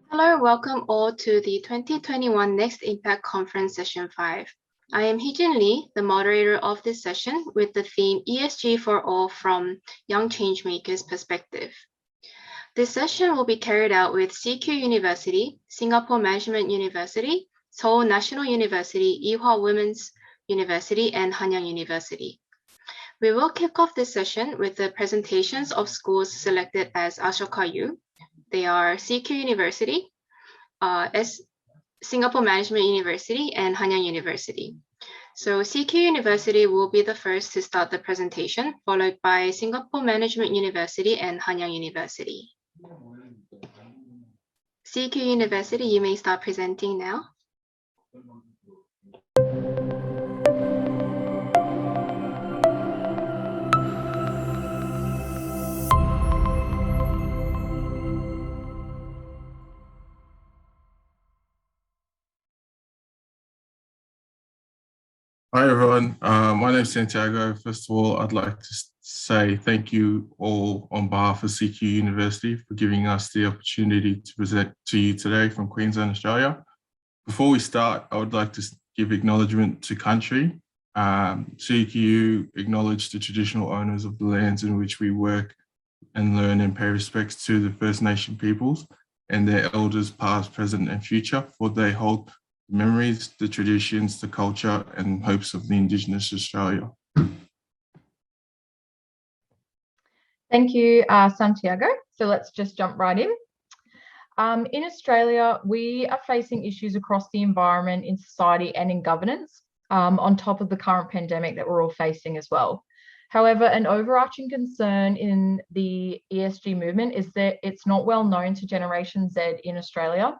Hello, welcome all to the 2021 Next Impact Conference Session 5. I am Heejin Lee, the moderator of this session with the theme ESG for All from Young Changemakers Perspective. This session will be carried out with CQ University, Singapore Management University, Seoul National University, Ewha Women's University, and Hanyang University. We will kick off this session with the presentations of schools selected as Ashoka U. They are CQ University, Singapore Management University, and Hanyang University. So CQ University will be the first to start the presentation, followed by Singapore Management University and Hanyang University. CQ University, you may start presenting now. Hi everyone, my name is Santiago. First of all, I'd like to say thank you all on behalf of CQ University for giving us the opportunity to present to you today from Queensland, Australia. Before we start, I would like to give acknowledgement to country. CQ acknowledge the traditional owners of the lands in which we work and learn and pay respects to the First Nation peoples and their elders past, present and future, for they hold memories, the traditions, the culture and hopes of the Indigenous Australia. Thank you, Santiago. So let's just jump right in. In Australia, we are facing issues across the environment, in society and in governance, on top of the current pandemic that we're all facing as well. However, an overarching concern in the ESG movement is that it's not well known to Generation Z in Australia.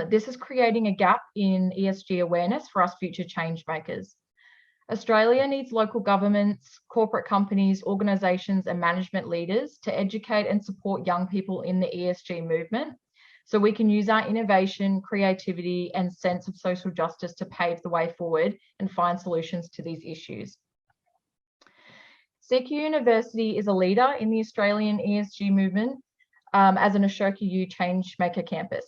This is creating a gap in ESG awareness for us future change makers. Australia needs local governments, corporate companies, organisations and management leaders to educate and support young people in the ESG movement so we can use our innovation, creativity and sense of social justice to pave the way forward and find solutions to these issues. CQ University is a leader in the Australian ESG movement as an Ashoka U Changemaker campus.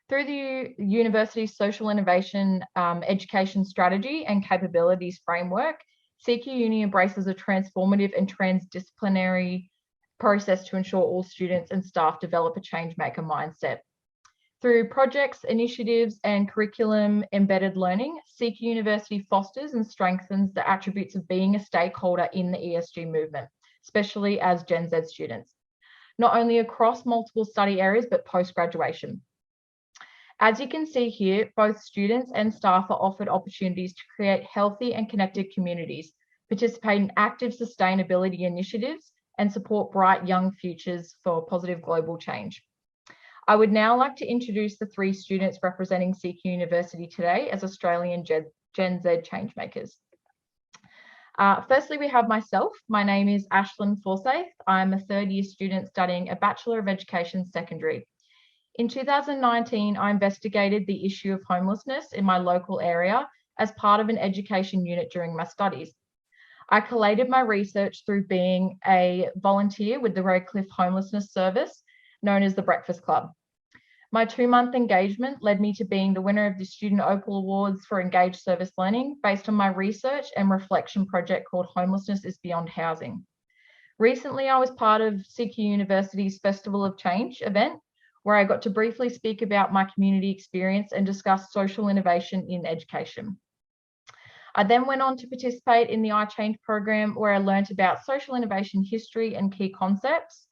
Through the university's social innovation education strategy and capabilities framework, CQ Uni embraces a transformative and transdisciplinary process to ensure all students and staff develop a changemaker mindset. Through projects, initiatives, and curriculum embedded learning, CQ University fosters and strengthens the attributes of being a stakeholder in the ESG movement, especially as Gen Z students, not only across multiple study areas, but post-graduation. As you can see here, both students and staff are offered opportunities to create healthy and connected communities, participate in active sustainability initiatives, and support bright young futures for positive global change. I would now like to introduce the three students representing CQ University today as Australian Gen Z changemakers. Firstly, we have myself. My name is Ashlyn Forsyth. I'm a third-year student studying a Bachelor of Education Secondary. In 2019, I investigated the issue of homelessness in my local area as part of an education unit during my studies. I collated my research through being a volunteer with the Redcliffe Homelessness Service, known as the Breakfast Club. My 2-month engagement led me to being the winner of the Student Opal Awards for Engaged Service Learning based on my research and reflection project called Homelessness is Beyond Housing. Recently, I was part of CQ University's Festival of Change event, where I got to briefly speak about my community experience and discuss social innovation in education. I then went on to participate in the iChange program, where I learned about social innovation history and key concepts.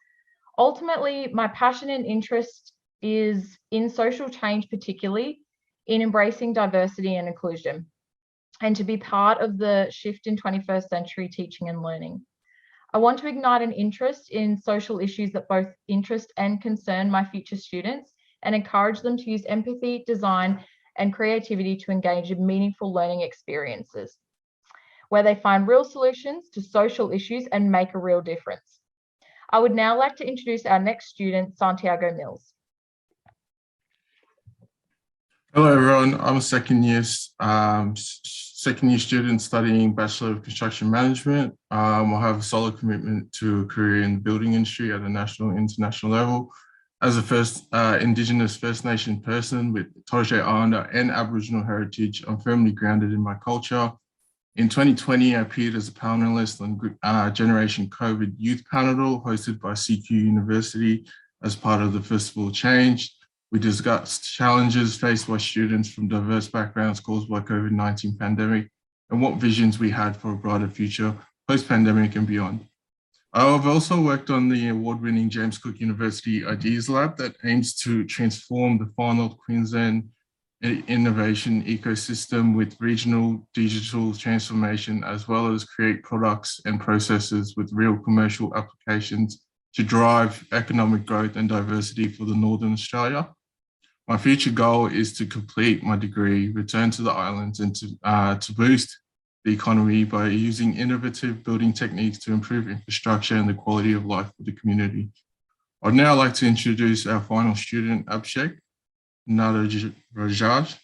Ultimately, my passion and interest is in social change, particularly in embracing diversity and inclusion, and to be part of the shift in 21st century teaching and learning. I want to ignite an interest in social issues that both interest and concern my future students and encourage them to use empathy, design, and creativity to engage in meaningful learning experiences, where they find real solutions to social issues and make a real difference. I would now like to introduce our next student, Santiago Mills. Hello, everyone. I'm a second year student studying Bachelor of Construction Management. I have a solid commitment to a career in the building industry at a national and international level. As a first Indigenous First Nation person with Torres Strait Islander and Aboriginal heritage, I'm firmly grounded in my culture. In 2020, I appeared as a panelist on Generation COVID Youth Panel hosted by CQ University as part of the Festival Change. We discussed challenges faced by students from diverse backgrounds caused by COVID-19 pandemic and what visions we had for a brighter future post-pandemic and beyond. I've also worked on the award-winning James Cook University Ideas Lab that aims to transform the Far North Queensland innovation ecosystem with regional digital transformation, as well as create products and processes with real commercial applications to drive economic growth and diversity for the Northern Australia. My future goal is to complete my degree, return to the islands, and to boost the economy by using innovative building techniques to improve infrastructure and the quality of life for the community. I'd now like to introduce our final student, Abhishek Nadarajaj.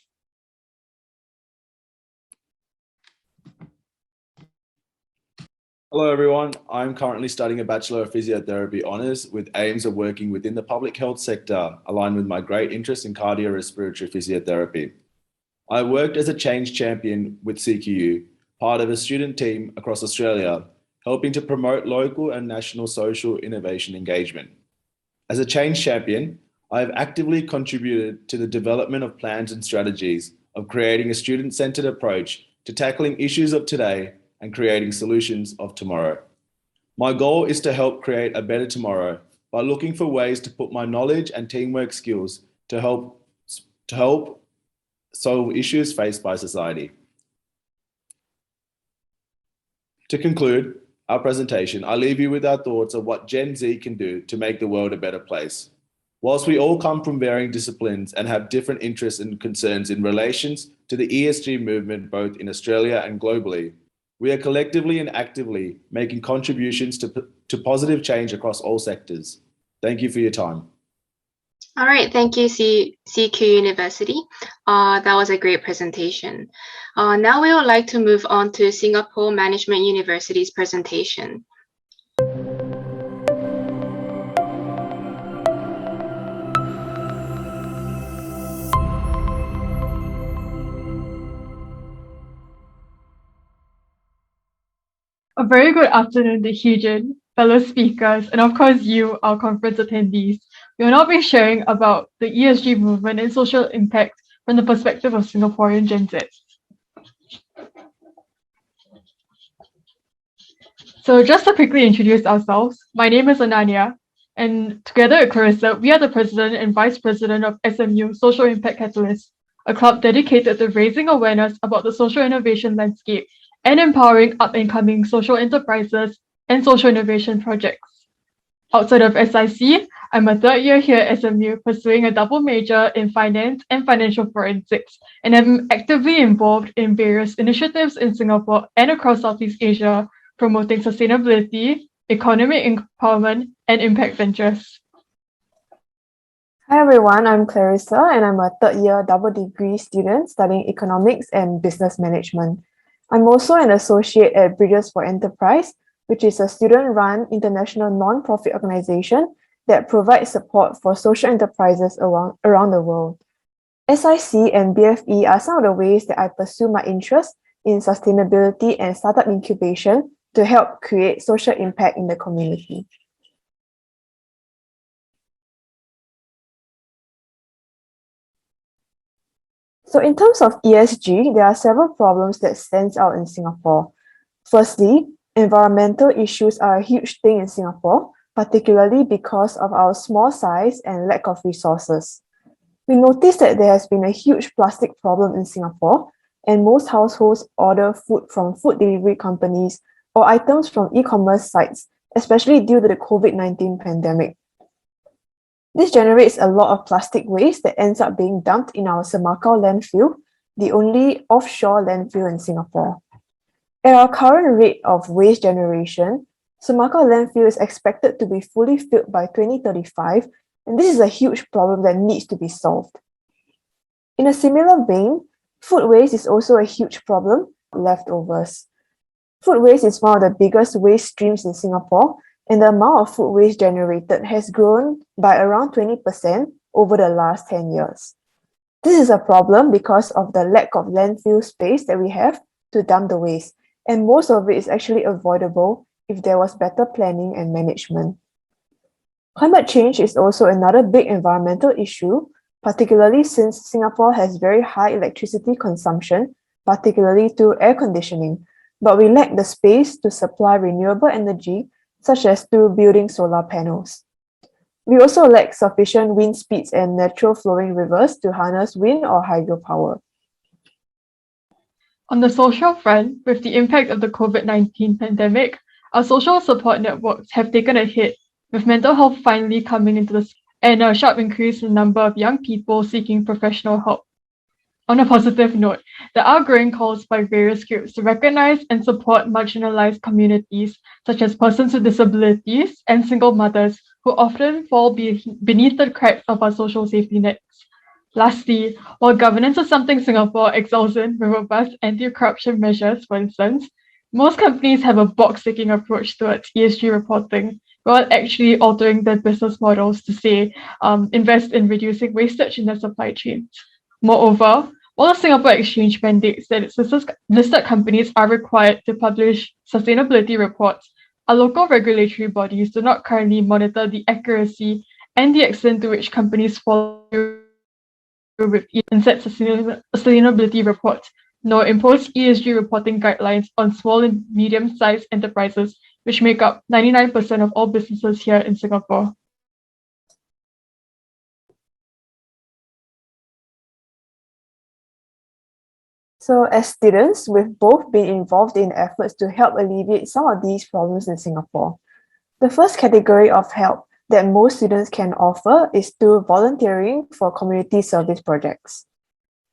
Hello everyone, I'm currently studying a Bachelor of Physiotherapy Honours with aims of working within the public health sector, aligned with my great interest in cardiorespiratory physiotherapy. I worked as a change champion with CQU, part of a student team across Australia, helping to promote local and national social innovation engagement. As a change champion, I have actively contributed to the development of plans and strategies of creating a student-centered approach to tackling issues of today and creating solutions of tomorrow. My goal is to help create a better tomorrow by looking for ways to put my knowledge and teamwork skills to help solve issues faced by society. To conclude our presentation, I leave you with our thoughts of what Gen Z can do to make the world a better place. Whilst we all come from varying disciplines and have different interests and concerns in relations to the ESG movement, both in Australia and globally, we are collectively and actively making contributions to positive change across all sectors. Thank you for your time. All right, thank you, CQ University. That was a great presentation. Now we would like to move on to Singapore Management University's presentation. A very good afternoon to Heejin, fellow speakers, and of course you, our conference attendees. We will now be sharing about the ESG movement and social impact from the perspective of Singaporean Gen Z. So just to quickly introduce ourselves, my name is Ananya, and together with Clarissa, we are the President and Vice President of SMU Social Impact Catalyst, a club dedicated to raising awareness about the social innovation landscape and empowering up-and-coming social enterprises and social innovation projects. Outside of SIC, I'm a third year here at SMU pursuing a double major in finance and financial forensics, and I'm actively involved in various initiatives in Singapore and across Southeast Asia, promoting sustainability, economic empowerment, and impact ventures. Hi everyone, I'm Clarissa and I'm a third year double degree student studying economics and business management. I'm also an associate at Bridges for Enterprise, which is a student-run international non-profit organization that provides support for social enterprises around the world. SIC and BFE are some of the ways that I pursue my interest in sustainability and startup incubation to help create social impact in the community. So in terms of ESG, there are several problems that stand out in Singapore. Firstly, environmental issues are a huge thing in Singapore, particularly because of our small size and lack of resources. We noticed that there has been a huge plastic problem in Singapore, and most households order food from food delivery companies or items from e-commerce sites, especially due to the COVID-19 pandemic. This generates a lot of plastic waste that ends up being dumped in our Semakau landfill, the only offshore landfill in Singapore. At our current rate of waste generation, Semakau landfill is expected to be fully filled by 2035, and this is a huge problem that needs to be solved. In a similar vein, food waste is also a huge problem, leftovers. Food waste is one of the biggest waste streams in Singapore, and the amount of food waste generated has grown by around 20% over the last 10 years. This is a problem because of the lack of landfill space that we have to dump the waste, and most of it is actually avoidable if there was better planning and management. Climate change is also another big environmental issue, particularly since Singapore has very high electricity consumption, particularly through air conditioning, but we lack the space to supply renewable energy, such as through building solar panels. We also lack sufficient wind speeds and natural flowing rivers to harness wind or hydropower. On the social front, with the impact of the COVID-19 pandemic, our social support networks have taken a hit, with mental health finally coming into the and a sharp increase in the number of young people seeking professional help. On a positive note, there are growing calls by various groups to recognize and support marginalized communities, such as persons with disabilities and single mothers, who often fall beneath the cracks of our social safety nets. Lastly, while governance is something Singapore excels in with robust anti-corruption measures, for instance, most companies have a box-ticking approach towards ESG reporting, while actually altering their business models to say, invest in reducing wastage in their supply chains. Moreover, while the Singapore Exchange mandates that its listed companies are required to publish sustainability reports, our local regulatory bodies do not currently monitor the accuracy and the extent to which companies follow with set sustainability reports, nor impose ESG reporting guidelines on small and medium-sized enterprises, which make up 99% of all businesses here in Singapore. So as students, we've both been involved in efforts to help alleviate some of these problems in Singapore. The first category of help that most students can offer is through volunteering for community service projects.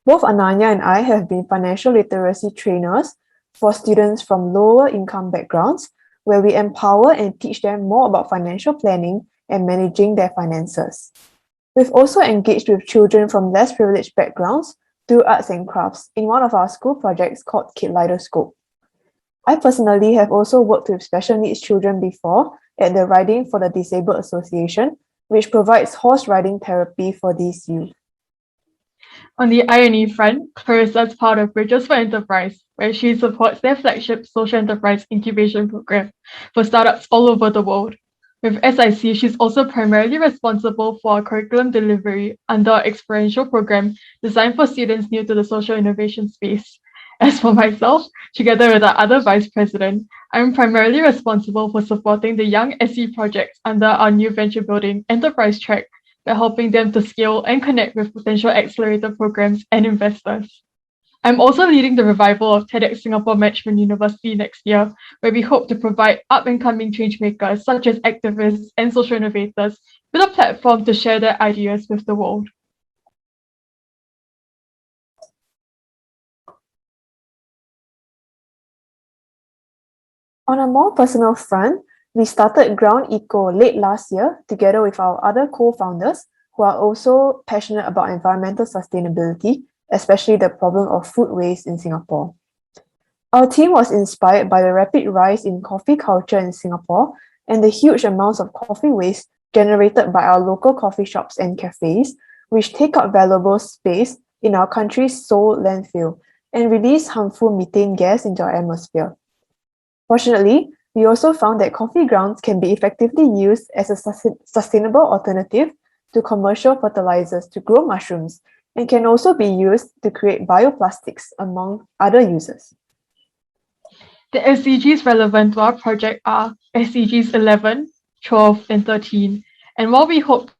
Both Ananya and I have been financial literacy trainers for students from lower income backgrounds, where we empower and teach them more about financial planning and managing their finances. We've also engaged with children from less privileged backgrounds through arts and crafts in one of our school projects called Kaleidoscope. I personally have also worked with special needs children before at the Riding for the Disabled Association, which provides horse riding therapy for these youth. On the I&E front, Clarissa is part of Bridges for Enterprise, where she supports their flagship social enterprise incubation program for startups all over the world. With SIC, she's also primarily responsible for our curriculum delivery under our experiential program designed for students new to the social innovation space. As for myself, together with our other vice president, I'm primarily responsible for supporting the young SE projects under our new venture building enterprise track by helping them to scale and connect with potential accelerator programs and investors. I'm also leading the revival of TEDx Singapore Management University next year, where we hope to provide up-and-coming changemakers such as activists and social innovators with a platform to share their ideas with the world. On a more personal front, we started Ground Eco late last year together with our other co-founders who are also passionate about environmental sustainability, especially the problem of food waste in Singapore. Our team was inspired by the rapid rise in coffee culture in Singapore and the huge amounts of coffee waste generated by our local coffee shops and cafes, which take up valuable space in our country's sole landfill and release harmful methane gas into our atmosphere. Fortunately, we also found that coffee grounds can be effectively used as a sustainable alternative to commercial fertilizers to grow mushrooms, and can also be used to create bioplastics, among other uses. The SDGs relevant to our project are SDGs 11, 12, and 13, and while we hope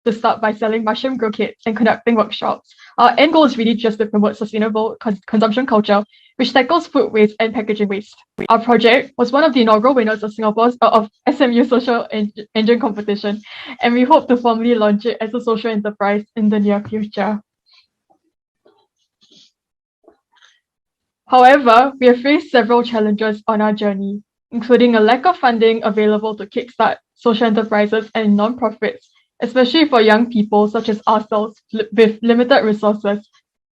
to start by selling mushroom grow kits and conducting workshops. Our end goal is really just to promote sustainable consumption culture, which tackles food waste and packaging waste. Our project was one of the inaugural winners of of SMU Social Engine competition, and we hope to formally launch it as a social enterprise in the near future. However, we have faced several challenges on our journey, including a lack of funding available to kickstart social enterprises and nonprofits, especially for young people such as ourselves with limited resources,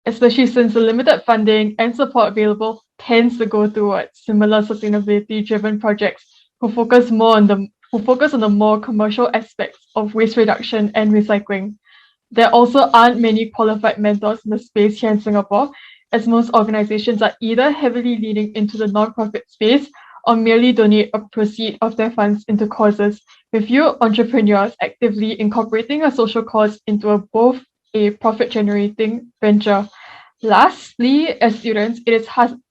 especially since the limited funding and support available tends to go towards similar sustainability-driven projects who focus on the more commercial aspects of waste reduction and recycling. There also aren't many qualified mentors in the space here in Singapore, as most organizations are either heavily leaning into the nonprofit space or merely donate a proceed of their funds into causes, with few entrepreneurs actively incorporating a social cause into both a profit-generating venture. Lastly, as students, it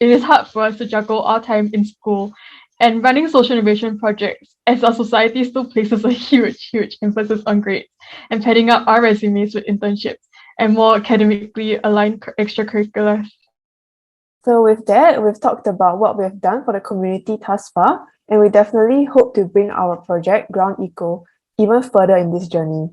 is hard for us to juggle our time in school and running social innovation projects, as our society still places a huge emphasis on grades and padding up our resumes with internships and more academically aligned extracurriculars. So with that, we've talked about what we have done for the community thus far, and we definitely hope to bring our project, Ground Eco, even further in this journey.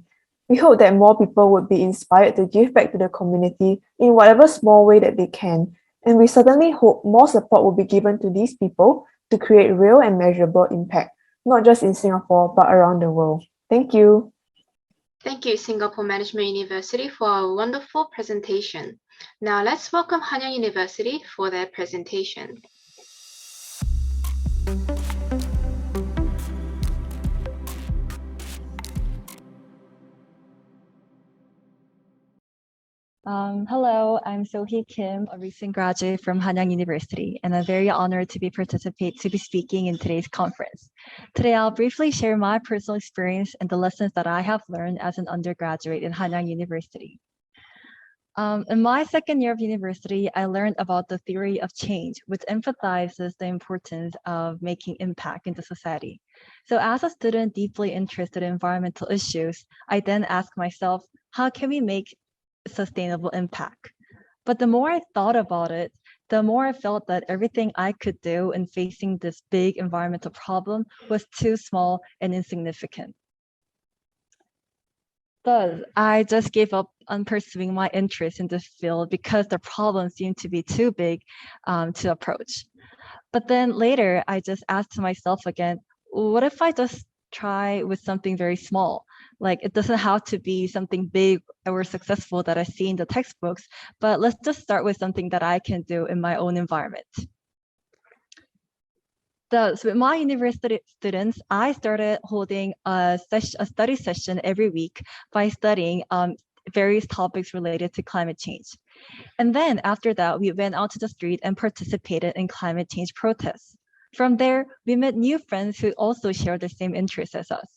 We hope that more people would be inspired to give back to the community in whatever small way that they can, and we certainly hope more support will be given to these people to create real and measurable impact, not just in Singapore, but around the world. Thank you. Thank you, Singapore Management University, for a wonderful presentation. Now let's welcome Hanyang University for their presentation. Hello, I'm Sohee Kim, a recent graduate from Hanyang University, and I'm very honored to be speaking in today's conference. Today, I'll briefly share my personal experience and the lessons that I have learned as an undergraduate in Hanyang University. In my second year of university, I learned about the theory of change, which emphasizes the importance of making impact in the society. So as a student deeply interested in environmental issues, I then asked myself, how can we make sustainable impact? But the more I thought about it, the more I felt that everything I could do in facing this big environmental problem was too small and insignificant. Thus, I just gave up on pursuing my interest in this field because the problem seemed to be too big to approach. But then later, I just asked myself again, what if I just try with something very small? Like, it doesn't have to be something big or successful that I see in the textbooks, but let's just start with something that I can do in my own environment. Thus, with my university students, I started holding a study session every week by studying various topics related to climate change. And then after that, we went out to the street and participated in climate change protests. From there, we met new friends who also shared the same interests as us.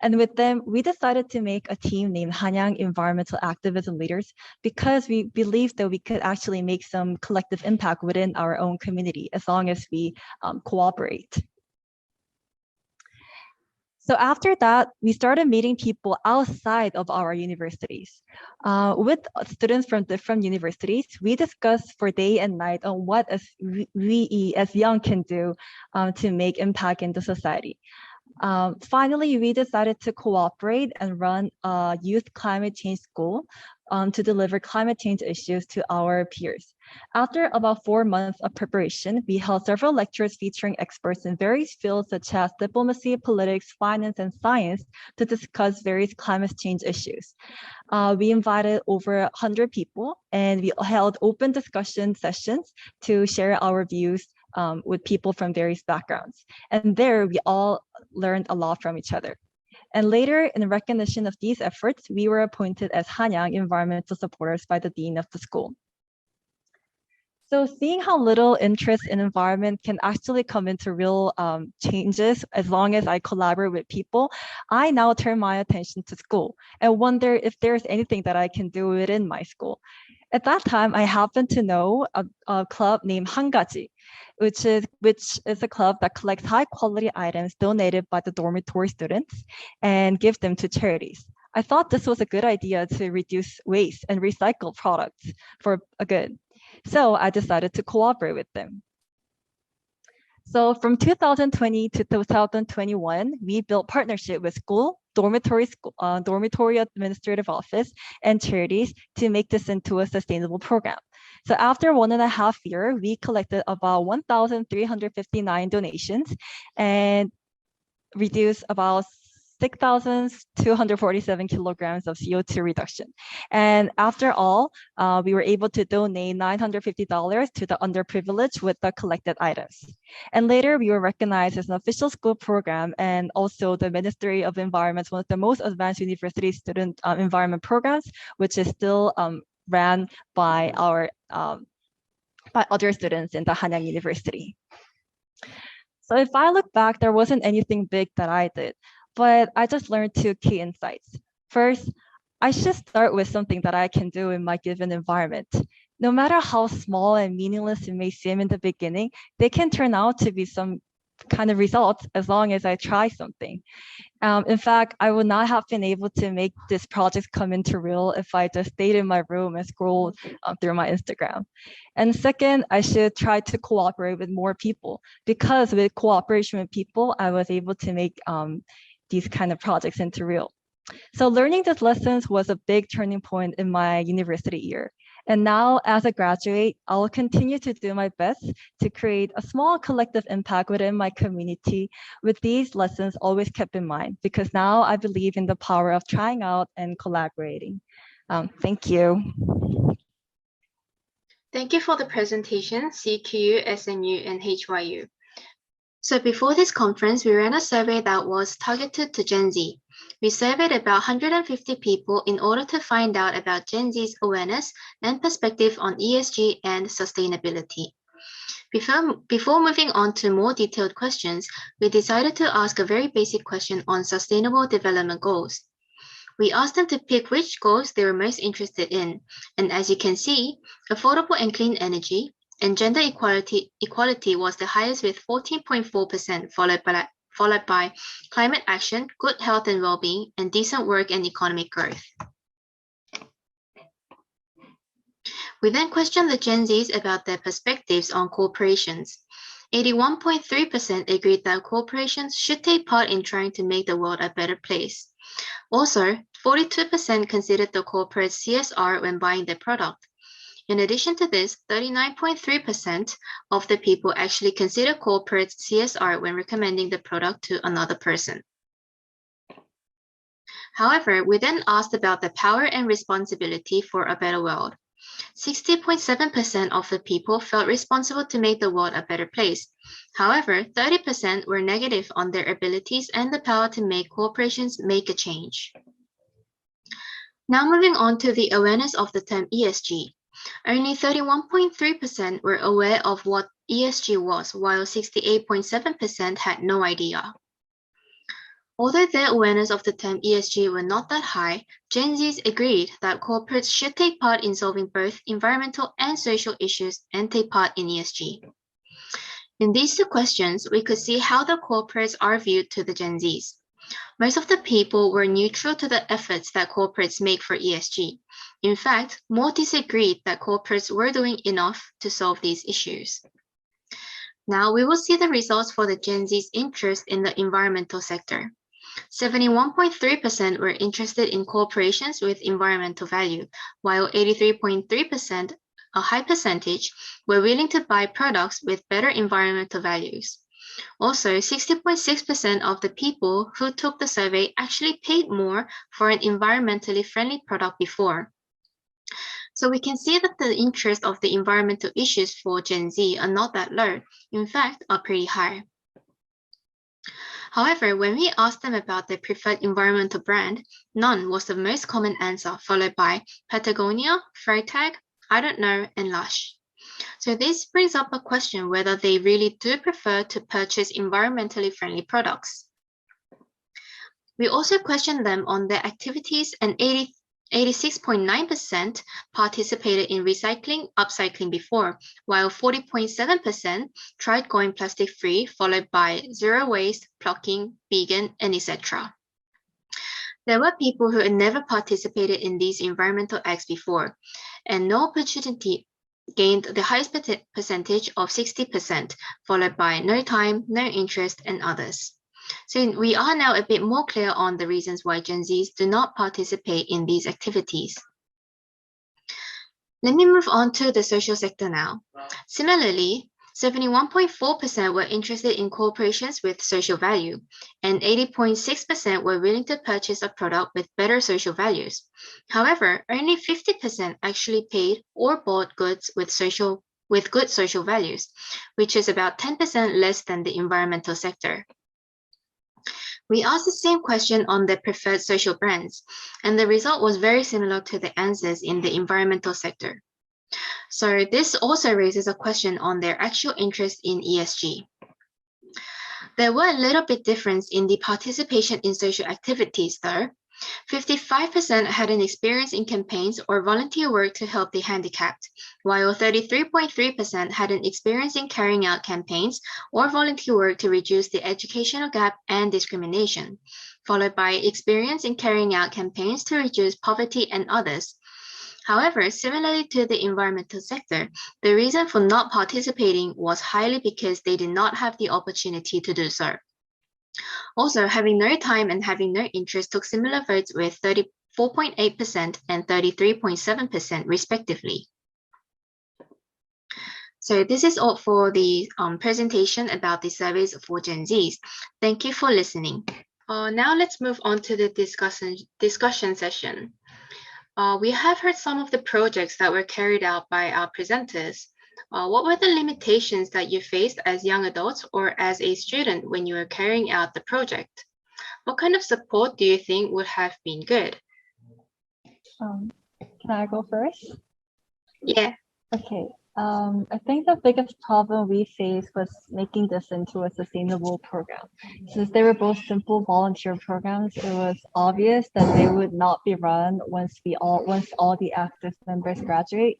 And with them, we decided to make a team named Hanyang Environmental Activism Leaders because we believed that we could actually make some collective impact within our own community as long as we cooperate. So after that, we started meeting people outside of our universities. With students from different universities, we discussed for day and night on what we as young can do to make impact in the society. Finally, we decided to cooperate and run a youth climate change school to deliver climate change issues to our peers. After about 4 months of preparation, we held several lectures featuring experts in various fields such as diplomacy, politics, finance, and science to discuss various climate change issues. We invited over 100 people, and we held open discussion sessions to share our views with people from various backgrounds. And there, we all learned a lot from each other. And later, in recognition of these efforts, we were appointed as Hanyang environmental supporters by the dean of the school. So seeing how little interest in environment can actually come into real changes as long as I collaborate with people, I now turn my attention to school and wonder if there's anything that I can do within my school. At that time, I happened to know a club named 한가지, which is a club that collects high quality items donated by the dormitory students and give them to charities. I thought this was a good idea to reduce waste and recycle products for a good. So I decided to cooperate with them. So from 2020 to 2021, we built partnership with school, dormitory administrative office, and charities to make this into a sustainable program. So after 1.5 years, we collected about 1,359 donations and reduced about 6,247 kilograms of CO2 reduction. And after all, we were able to donate $950 to the underprivileged with the collected items. And later, we were recognized as an official school program, and also the Ministry of Environment, one of the most advanced university student environment programs, which is still ran by other students in the Hanyang University. So if I look back, there wasn't anything big that I did, but I just learned 2 key insights. First, I should start with something that I can do in my given environment. No matter how small and meaningless it may seem in the beginning, they can turn out to be some kind of results as long as I try something. In fact, I would not have been able to make this project come into real if I just stayed in my room and scrolled through my Instagram. And second, I should try to cooperate with more people, because with cooperation with people, I was able to make these kind of projects into real. So learning these lessons was a big turning point in my university year. And now as a graduate, I'll continue to do my best to create a small collective impact within my community with these lessons always kept in mind, because now I believe in the power of trying out and collaborating. Thank you. Thank you for the presentation, CQU, SNU, and HYU. So before this conference, we ran a survey that was targeted to Gen Z. We surveyed about 150 people in order to find out about Gen Z's awareness and perspective on ESG and sustainability. Before moving on to more detailed questions, we decided to ask a very basic question on sustainable development goals. We asked them to pick which goals they were most interested in, and as you can see, affordable and clean energy and gender equality was the highest with 14.4%, followed by climate action, good health and well-being, and decent work and economic growth. We then questioned the Gen Zs about their perspectives on corporations. 81.3% agreed that corporations should take part in trying to make the world a better place. Also, 42% considered the corporate's CSR when buying their product. In addition to this, 39.3% of the people actually consider corporate CSR when recommending the product to another person. However, we then asked about the power and responsibility for a better world. 60.7% of the people felt responsible to make the world a better place. However, 30% were negative on their abilities and the power to make corporations make a change. Now moving on to the awareness of the term ESG. Only 31.3% were aware of what ESG was, while 68.7% had no idea. Although their awareness of the term ESG were not that high, Gen Zs agreed that corporates should take part in solving both environmental and social issues and take part in ESG. In these 2 questions, we could see how the corporates are viewed to the Gen Zs. Most of the people were neutral to the efforts that corporates make for ESG. In fact, more disagreed that corporates were doing enough to solve these issues. Now we will see the results for the Gen Z's interest in the environmental sector. 71.3% were interested in corporations with environmental value, while 83.3%, a high percentage, were willing to buy products with better environmental values. Also, 60.6% of the people who took the survey actually paid more for an environmentally friendly product before. So we can see that the interest of the environmental issues for Gen Z are not that low, in fact, are pretty high. However, when we asked them about their preferred environmental brand, none was the most common answer, followed by Patagonia, Freytag, I don't know, and Lush. So this brings up a question whether they really do prefer to purchase environmentally friendly products. We also questioned them on their activities, and 86.9% participated in recycling, upcycling before, while 40.7% tried going plastic-free, followed by zero waste, plucking, vegan, and etc. There were people who had never participated in these environmental acts before, and no opportunity gained the highest percentage of 60%, followed by no time, no interest, and others. So we are now a bit more clear on the reasons why Gen Zs do not participate in these activities. Let me move on to the social sector now. Similarly, 71.4% were interested in corporations with social value, and 80.6% were willing to purchase a product with better social values. However, only 50% actually paid or bought goods with good social values, which is about 10% less than the environmental sector. We asked the same question on the preferred social brands, and the result was very similar to the answers in the environmental sector. So this also raises a question on their actual interest in ESG. There were a little bit difference in the participation in social activities though. 55% had an experience in campaigns or volunteer work to help the handicapped, while 33.3% had an experience in carrying out campaigns or volunteer work to reduce the educational gap and discrimination, followed by experience in carrying out campaigns to reduce poverty and others. However, similarly to the environmental sector, the reason for not participating was highly because they did not have the opportunity to do so. Also, having no time and having no interest took similar votes with 34.8% and 33.7% respectively. So this is all for the presentation about the surveys for Gen Zs. Thank you for listening. Now let's move on to the discussion session. We have heard some of the projects that were carried out by our presenters. What were the limitations that you faced as young adults or as a student when you were carrying out the project? What kind of support do you think would have been good? Can I go first? Yeah. Okay. I think the biggest problem we faced was making this into a sustainable program. Since they were both simple volunteer programs, it was obvious that they would not be run once all the active members graduate.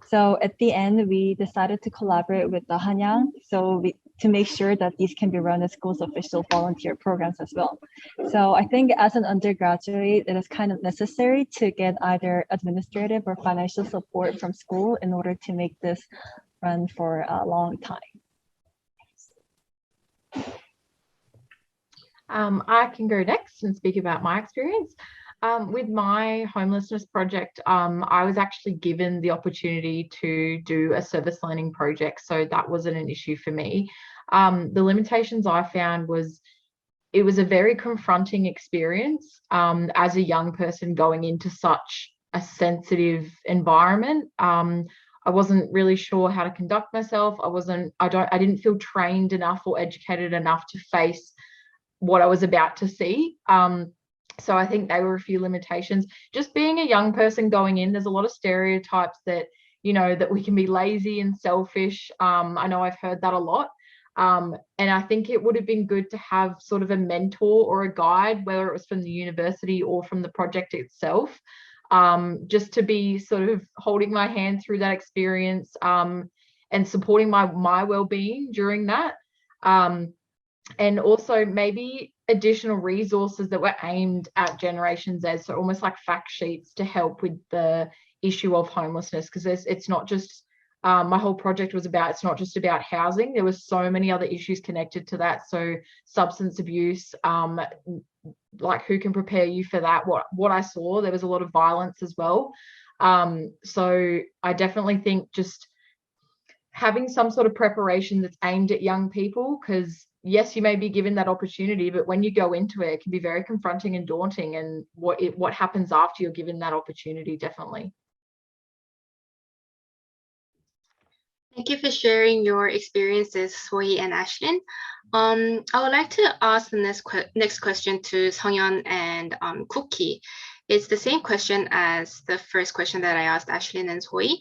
So at the end, we decided to collaborate with the Hanyang to make sure that these can be run as school's official volunteer programs as well. So I think as an undergraduate, it is kind of necessary to get either administrative or financial support from school in order to make this run for a long time. I can go next and speak about my experience. With my homelessness project, I was actually given the opportunity to do a service learning project, so that wasn't an issue for me. The limitations I found was it was a very confronting experience as a young person going into such a sensitive environment. I wasn't really sure how to conduct myself. I didn't feel trained enough or educated enough to face what I was about to see. So I think they were a few limitations. Just being a young person going in, there's a lot of stereotypes that, that we can be lazy and selfish. I know I've heard that a lot. And I think it would have been good to have sort of a mentor or a guide, whether it was from the university or from the project itself, just to be sort of holding my hand through that experience and supporting my well-being during that. And also maybe additional resources that were aimed at Generation Z, so almost like fact sheets to help with the issue of homelessness, because it's not just my whole project was about, it's not just about housing. There were so many other issues connected to that. So substance abuse, like who can prepare you for that? What I saw, there was a lot of violence as well. So I definitely think just having some sort of preparation that's aimed at young people, because yes, you may be given that opportunity, but when you go into it, it can be very confronting and daunting, and what happens after you're given that opportunity, definitely. Thank you for sharing your experiences, Sohee and Ashlyn. I would like to ask the next question to Sungyeon and Cookie. It's the same question as the first question that I asked Ashlyn and Sohee.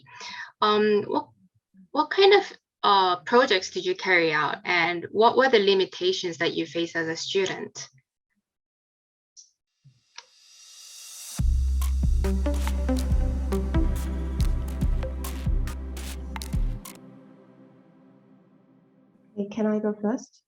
What kind of projects did you carry out, and what were the limitations that you faced as a student? Can I go first?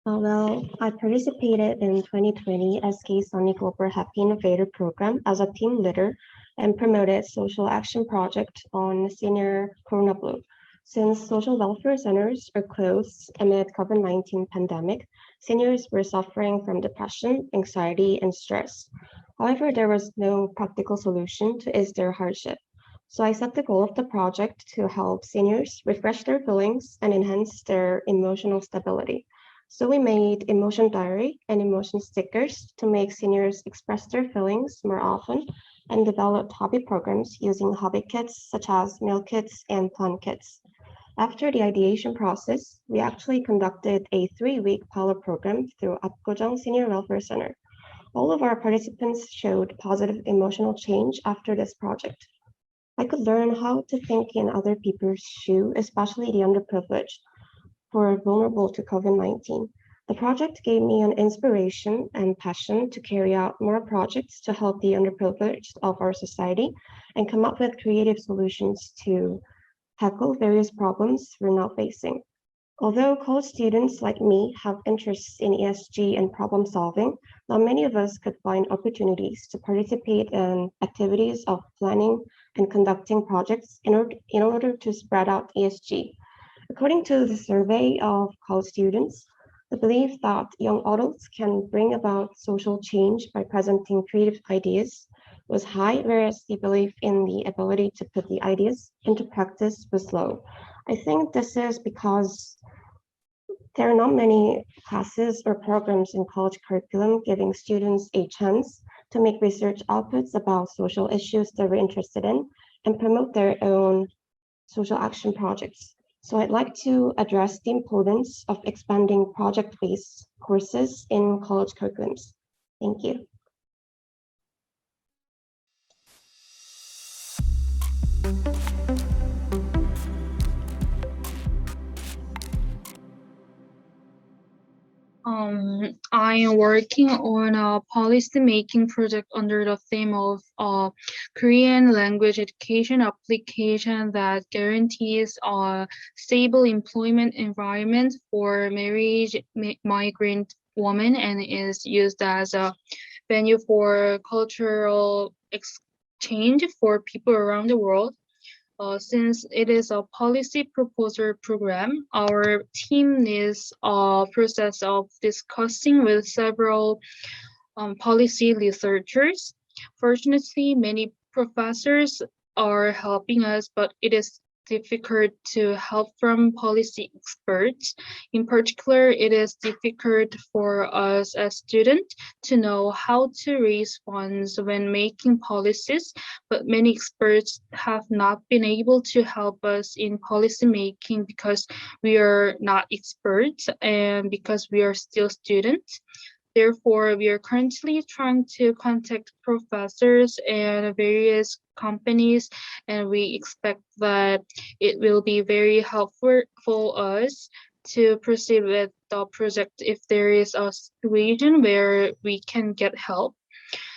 Well, I participated in 2020 SK Sonic Global Happy Innovator Program as a team leader and promoted social action project on senior Corona Blue. Since social welfare centers are closed amid COVID-19 pandemic, seniors were suffering from depression, anxiety, and stress. However, there was no practical solution to ease their hardship. So I set the goal of the project to help seniors refresh their feelings and enhance their emotional stability. So we made emotion diary and emotion stickers to make seniors express their feelings more often and developed hobby programs using hobby kits such as meal kits and plant kits. After the ideation process, we actually conducted a 3-week pilot program through Apgujeong Senior Welfare Center. All of our participants showed positive emotional change after this project. I could learn how to think in other people's shoes, especially the underprivileged, who are vulnerable to COVID-19. The project gave me an inspiration and passion to carry out more projects to help the underprivileged of our society and come up with creative solutions to tackle various problems we're now facing. Although college students like me have interests in ESG and problem solving, not many of us could find opportunities to participate in activities of planning and conducting projects in order to spread out ESG. According to the survey of college students, the belief that young adults can bring about social change by presenting creative ideas was high, whereas the belief in the ability to put the ideas into practice was low. I think this is because there are not many classes or programs in college curriculum giving students a chance to make research outputs about social issues that we're interested in and promote their own social action projects. So I'd like to address the importance of expanding project-based courses in college curriculums. Thank you. I am working on a policy making project under the theme of Korean language education application that guarantees a stable employment environment for married migrant women and is used as a venue for cultural exchange for people around the world. Since it is a policy proposal program, our team is a process of discussing with several policy researchers. Fortunately, many professors are helping us, but it is difficult to help from policy experts. In particular, it is difficult for us as students to know how to raise funds when making policies, but many experts have not been able to help us in policy making because we are not experts and because we are still students. Therefore, we are currently trying to contact professors and various companies, and we expect that it will be very helpful for us to proceed with the project if there is a situation where we can get help.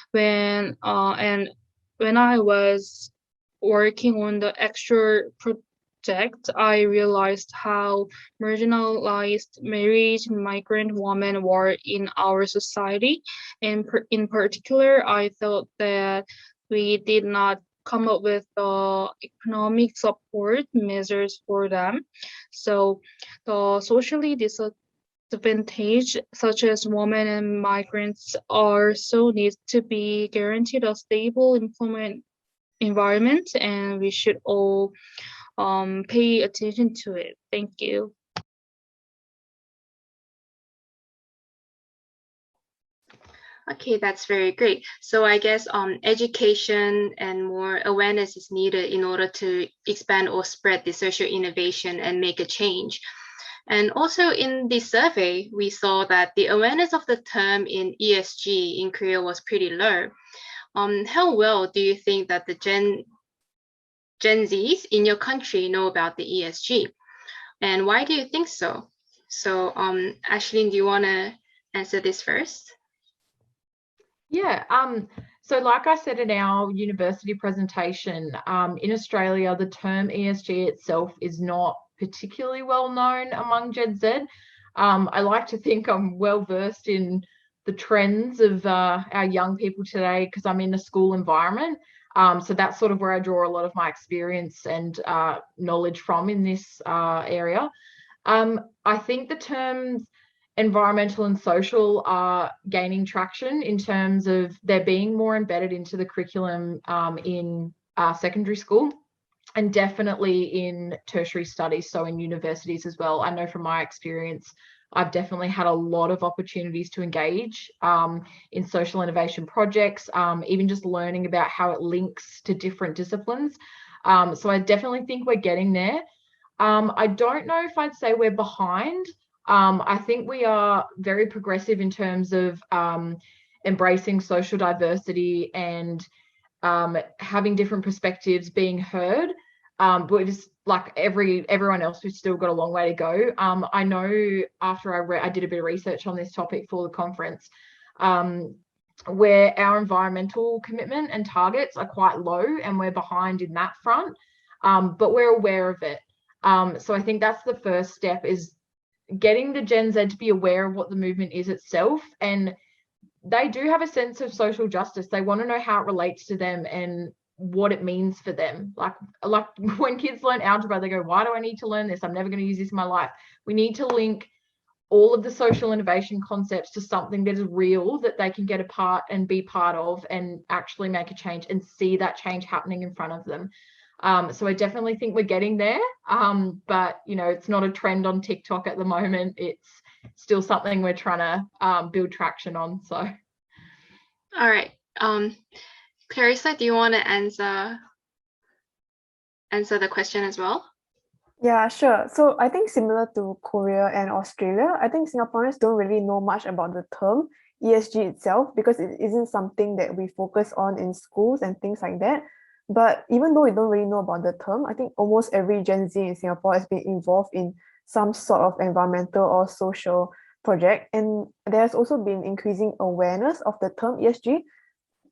When I was working on the extra project, I realized how marginalized married migrant women were in our society. And in particular, I felt that we did not come up with economic support measures for them. So the socially disadvantaged, such as women and migrants, also need to be guaranteed a stable employment environment, and we should all pay attention to it. Thank you. Okay, that's very great. So I guess education and more awareness is needed in order to expand or spread the social innovation and make a change. And also in the survey, we saw that the awareness of the term in ESG in Korea was pretty low. How well do you think that the Gen Zs in your country know about the ESG? And why do you think so? So Ashley, do you want to answer this first? Yeah, so like I said in our university presentation, in Australia, the term ESG itself is not particularly well known among Gen Z. I like to think I'm well versed in the trends of our young people today because I'm in a school environment. So that's sort of where I draw a lot of my experience and knowledge from in this area. I think the terms environmental and social are gaining traction in terms of they're being more embedded into the curriculum in secondary school and definitely in tertiary studies, so in universities as well. I know from my experience, I've definitely had a lot of opportunities to engage in social innovation projects, even just learning about how it links to different disciplines. So I definitely think we're getting there. I don't know if I'd say we're behind. I think we are very progressive in terms of embracing social diversity and having different perspectives being heard. But just like everyone else, we've still got a long way to go. I know after I did a bit of research on this topic for the conference, where our environmental commitment and targets are quite low and we're behind in that front, but we're aware of it. So I think that's the first step, is getting the Gen Z to be aware of what the movement is itself. And they do have a sense of social justice. They want to know how it relates to them and what it means for them. Like when kids learn algebra, they go, why do I need to learn this? I'm never going to use this in my life. We need to link all of the social innovation concepts to something that is real, that they can get a part and be part of and actually make a change and see that change happening in front of them. So I definitely think we're getting there, but it's not a trend on TikTok at the moment. It's still something we're trying to build traction on. So, all right, Clarissa, do you want to answer the question as well? Yeah, sure. So I think similar to Korea and Australia, I think Singaporeans don't really know much about the term ESG itself because it isn't something that we focus on in schools and things like that. But even though we don't really know about the term, I think almost every Gen Z in Singapore has been involved in some sort of environmental or social project. And there's also been increasing awareness of the term ESG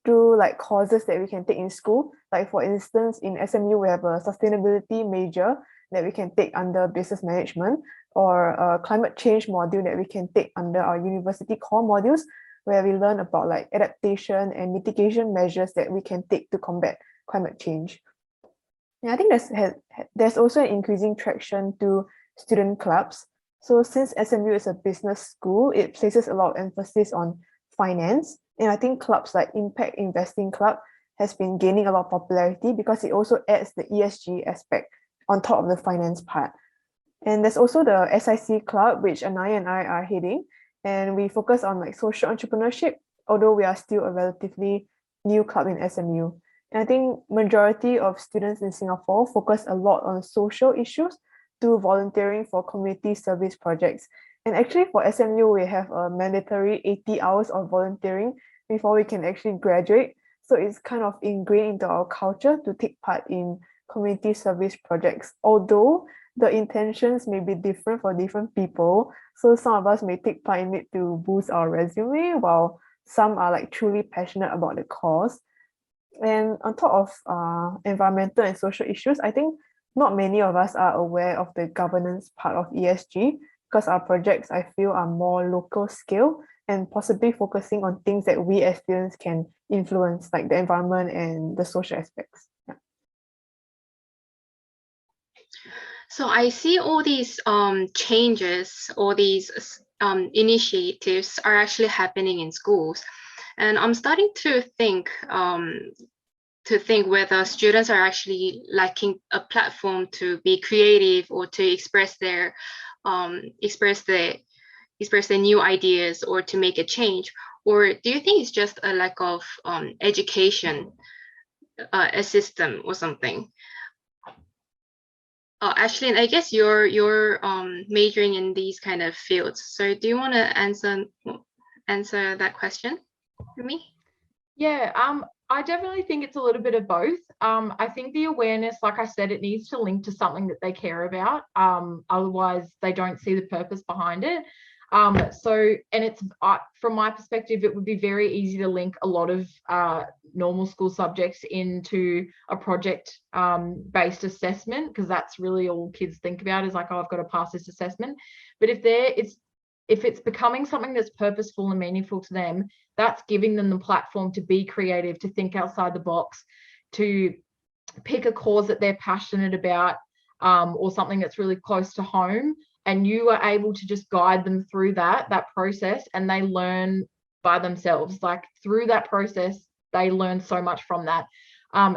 through like courses that we can take in school. Like for instance, in SMU, we have a sustainability major that we can take under business management, or a climate change module that we can take under our university core modules, where we learn about like adaptation and mitigation measures that we can take to combat climate change. And I think there's also an increasing traction to student clubs. So since SMU is a business school, it places a lot of emphasis on finance. And I think clubs like Impact Investing Club has been gaining a lot of popularity because it also adds the ESG aspect on top of the finance part. And there's also the SIC Club, which Anaya and I are heading. And we focus on like social entrepreneurship, although we are still a relatively new club in SMU. And I think majority of students in Singapore focus a lot on social issues through volunteering for community service projects. And actually for SMU, we have a mandatory 80 hours of volunteering before we can actually graduate. So it's kind of ingrained into our culture to take part in community service projects, although the intentions may be different for different people. So some of us may take part in it to boost our resume, while some are like truly passionate about the cause. And on top of environmental and social issues, I think not many of us are aware of the governance part of ESG because our projects, I feel, are more local scale and possibly focusing on things that we as students can influence, like the environment and the social aspects. Yeah. So I see all these changes, all these initiatives are actually happening in schools. And I'm starting to think whether students are actually lacking a platform to be creative or to express their new ideas or to make a change, or do you think it's just a lack of education, a system or something? Ashlyn, I guess you're majoring in these kind of fields, so do you want to answer that question for me? Yeah, I definitely think it's a little bit of both. I think the awareness, like I said, it needs to link to something that they care about. Otherwise, they don't see the purpose behind it. So, and it's from my perspective, it would be very easy to link a lot of normal school subjects into a project based assessment, because that's really all kids think about is like, oh, I've got to pass this assessment. But if it's if it's becoming something that's purposeful and meaningful to them, that's giving them the platform to be creative, to think outside the box, to pick a cause that they're passionate about, or something that's really close to home. And you are able to just guide them through that process, and they learn by themselves. Like through that process, they learn so much from that.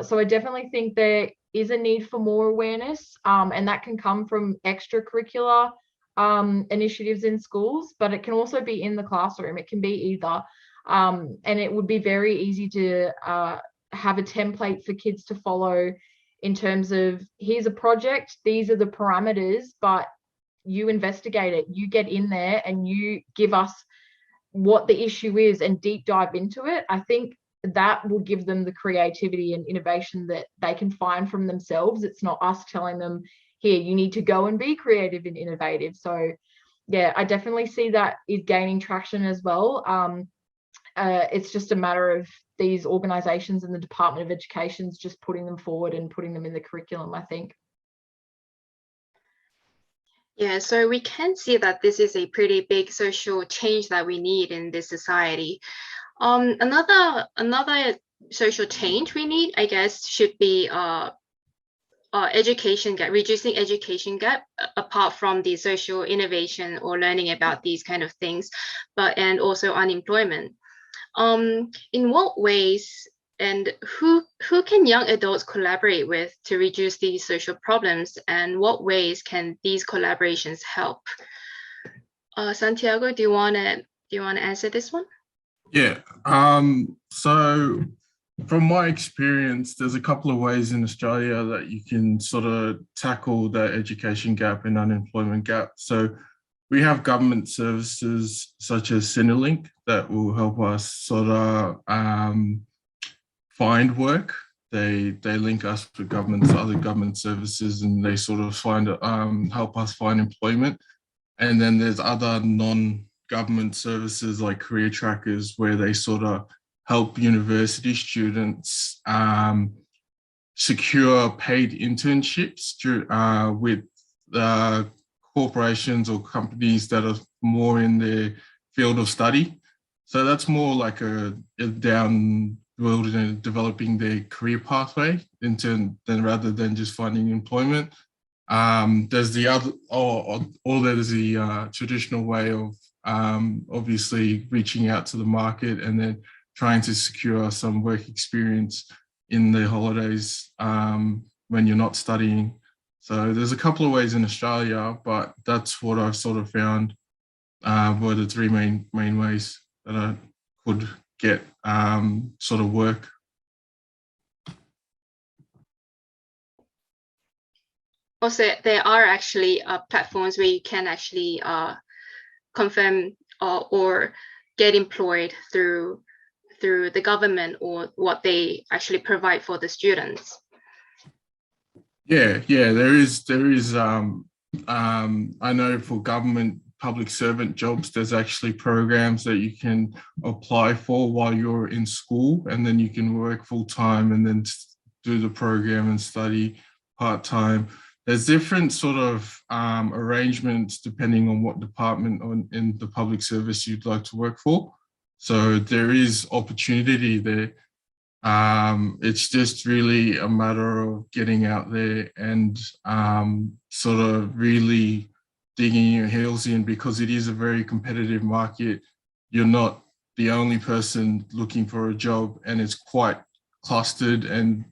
So I definitely think there is a need for more awareness, and that can come from extracurricular initiatives in schools, but it can also be in the classroom. It can be either. And it would be very easy to have a template for kids to follow in terms of, here's a project, these are the parameters, but you investigate it, you get in there and you give us what the issue is and deep dive into it. I think that will give them the creativity and innovation that they can find from themselves. It's not us telling them, here, you need to go and be creative and innovative. So yeah, I definitely see that is gaining traction as well. It's just a matter of these organizations and the Department of Education's just putting them forward and putting them in the curriculum, I think. Yeah, so we can see that this is a pretty big social change that we need in this society. Another social change we need, I guess, should be education gap, reducing education gap, apart from the social innovation or learning about these kind of things, and also unemployment. In what ways and who can young adults collaborate with to reduce these social problems, and what ways can these collaborations help? Santiago, do you want to answer this one? Yeah. So from my experience, there's a couple of ways in Australia that you can sort of tackle the education gap and unemployment gap. So we have government services such as Centrelink that will help us sort of find work. They link us with other government services, and they sort of help us find employment. And then there's other non-government services like career trackers, where they sort of help university students secure paid internships with corporations or companies that are more in their field of study. So that's more like a down building and developing their career pathway rather than just finding employment. There's the other, there's the traditional way of obviously reaching out to the market and then trying to secure some work experience in the holidays when you're not studying. So there's a couple of ways in Australia, but that's what I've sort of found were the three main ways that I could get sort of work. Also, there are actually platforms where you can actually confirm or get employed through the government or what they actually provide for the students. Yeah, there is. I know for government public servant jobs, there's actually programs that you can apply for while you're in school, and then you can work full time and then do the program and study part time. There's different sort of arrangements depending on what department in the public service you'd like to work for. So there is opportunity there. It's just really a matter of getting out there and sort of really digging your heels in, because it is a very competitive market. You're not the only person looking for a job, and it's quite clustered and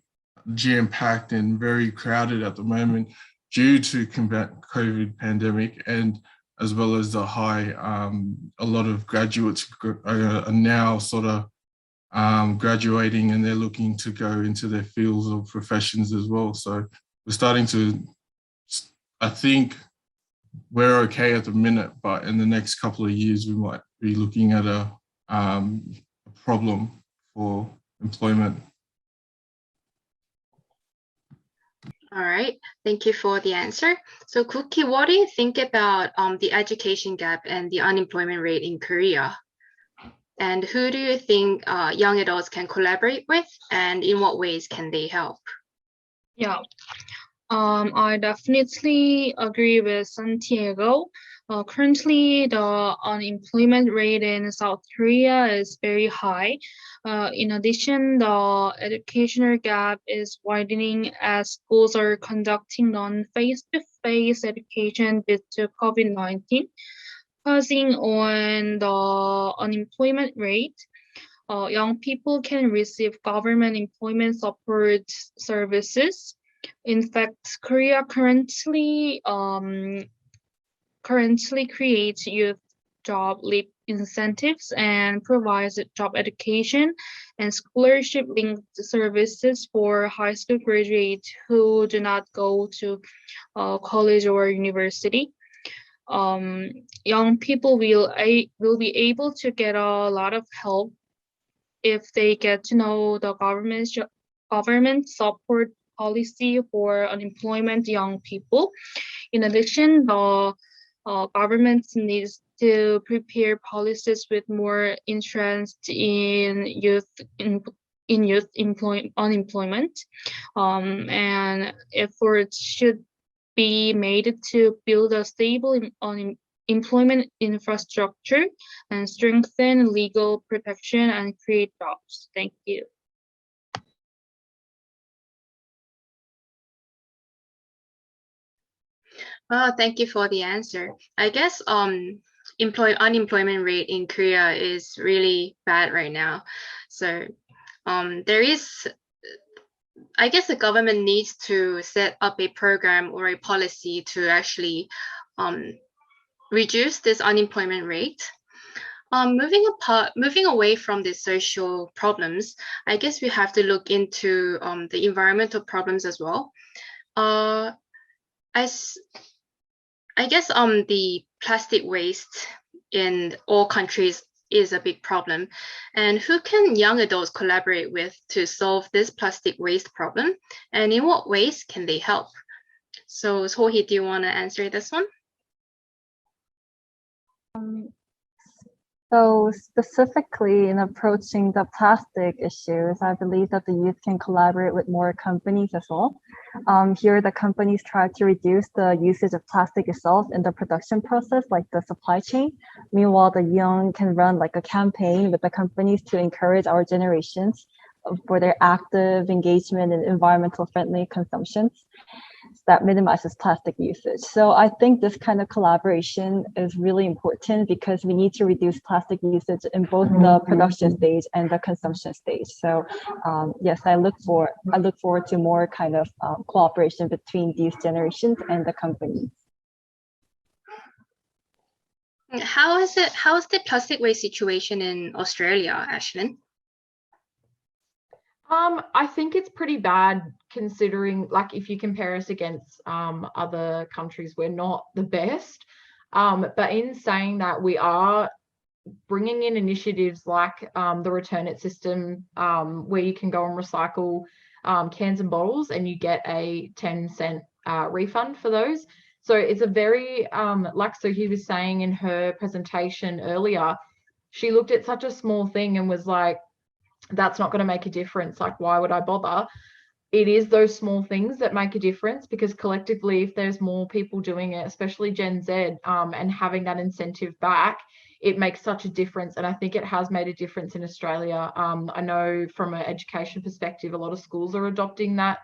jam-packed and very crowded at the moment due to COVID pandemic, and as well as the high, a lot of graduates are now sort of graduating, and they're looking to go into their fields or professions as well. So we're starting to, I think we're okay at the minute, but in the next couple of years, we might be looking at a problem for employment. All right, thank you for the answer. So Cookie, what do you think about the education gap and the unemployment rate in Korea? And who do you think young adults can collaborate with, and in what ways can they help? Yeah, I definitely agree with Santiago. Currently, the unemployment rate in South Korea is very high. In addition, the educational gap is widening as schools are conducting non-face-to-face education due to COVID-19, causing on the unemployment rate. Young people can receive government employment support services. In fact, Korea currently creates youth job leap incentives and provides job education and scholarship-linked services for high school graduates who do not go to college or university. Young people will be able to get a lot of help if they get to know the government support policy for unemployment young people. In addition, the government needs to prepare policies with more interest in unemployment, and efforts should be made to build a stable employment infrastructure and strengthen legal protection and create jobs. Thank you. Thank you for the answer. I guess unemployment rate in Korea is really bad right now. So I guess the government needs to set up a program or a policy to actually reduce this unemployment rate. Moving away from the social problems, I guess we have to look into the environmental problems as well. I guess the plastic waste in all countries is a big problem. And who can young adults collaborate with to solve this plastic waste problem? And in what ways can they help? So Sohee, do you want to answer this one? So specifically in approaching the plastic issues, I believe that the youth can collaborate with more companies as well. Here, the companies try to reduce the usage of plastic itself in the production process, like the supply chain. Meanwhile, the young can run like a campaign with the companies to encourage our generations for their active engagement in environmental friendly consumptions that minimizes plastic usage. So I think this kind of collaboration is really important because we need to reduce plastic usage in both the production stage and the consumption stage. So yes, I look forward to more kind of cooperation between these generations and the companies. How is the plastic waste situation in Australia, Ashlyn? I think it's pretty bad considering, like, if you compare us against other countries, we're not the best. But in saying that, we are bringing in initiatives like the Return It system, where you can go and recycle cans and bottles and you get a 10-cent refund for those. So it's a very, like Sohee was saying in her presentation earlier, she looked at such a small thing and was like, that's not going to make a difference. Like, why would I bother? It is those small things that make a difference, because collectively, if there's more people doing it, especially Gen Z, and having that incentive back, it makes such a difference. And I think it has made a difference in Australia. I know from an education perspective, a lot of schools are adopting that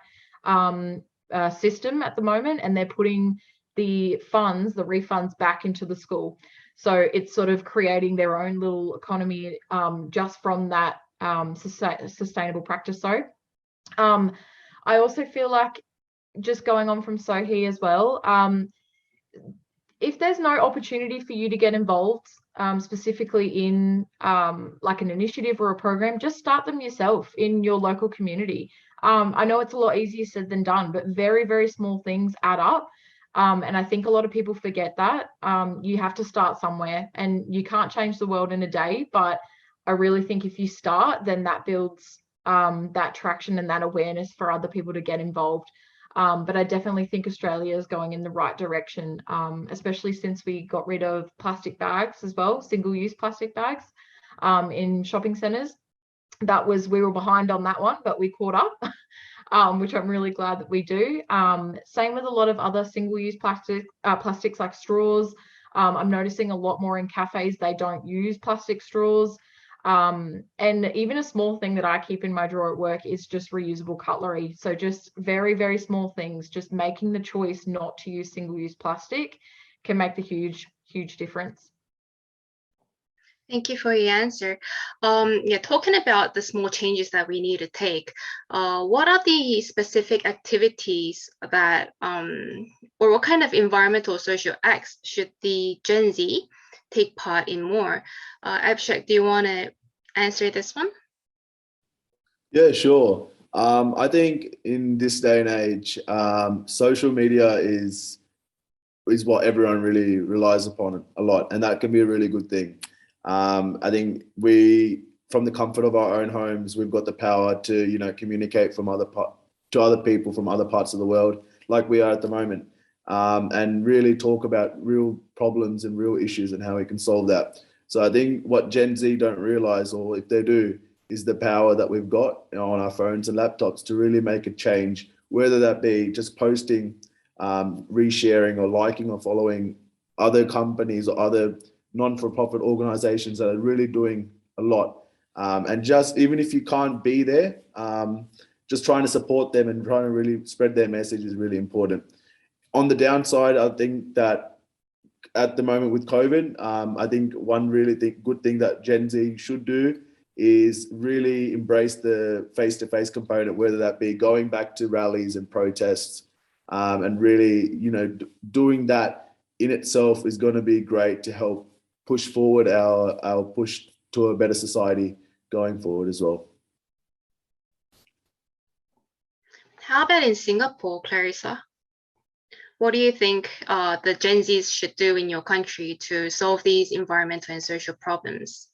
system at the moment, and they're putting the refunds back into the school. So it's sort of creating their own little economy just from that sustainable practice. So I also feel like, just going on from Sohee as well, if there's no opportunity for you to get involved specifically in like an initiative or a program, just start them yourself in your local community. I know it's a lot easier said than done, but very, very small things add up. And I think a lot of people forget that. You have to start somewhere, and you can't change the world in a day, but I really think if you start, then that builds that traction and that awareness for other people to get involved. But I definitely think Australia is going in the right direction, especially since we got rid of plastic bags as well, single-use plastic bags in shopping centres. We were behind on that one, but we caught up, which I'm really glad that we do. Same with a lot of other single-use plastics like straws. I'm noticing a lot more in cafes, they don't use plastic straws. And even a small thing that I keep in my drawer at work is just reusable cutlery. So just very, very small things, just making the choice not to use single-use plastic can make the huge, huge difference. Thank you for your answer. Yeah, talking about the small changes that we need to take, what are the specific activities that, or what kind of environmental social acts should the Gen Z take part in more? Abhishek, do you want to answer this one? Yeah, sure. I think in this day and age, social media is what everyone really relies upon a lot, and that can be a really good thing. I think from the comfort of our own homes, we've got the power to communicate to other people from other parts of the world, like we are at the moment, and really talk about real problems and real issues and how we can solve that. So I think what Gen Z don't realize, or if they do, is the power that we've got on our phones and laptops to really make a change, whether that be just posting, resharing or liking or following other companies or other non-for-profit organizations that are really doing a lot. And just even if you can't be there, just trying to support them and trying to really spread their message is really important. On the downside, I think that at the moment with COVID, I think one really good thing that Gen Z should do is really embrace the face-to-face component, whether that be going back to rallies and protests, and really, doing that in itself is going to be great to help push forward our push to a better society going forward as well. How about in Singapore, Clarissa? What do you think the Gen Zs should do in your country to solve these environmental and social problems?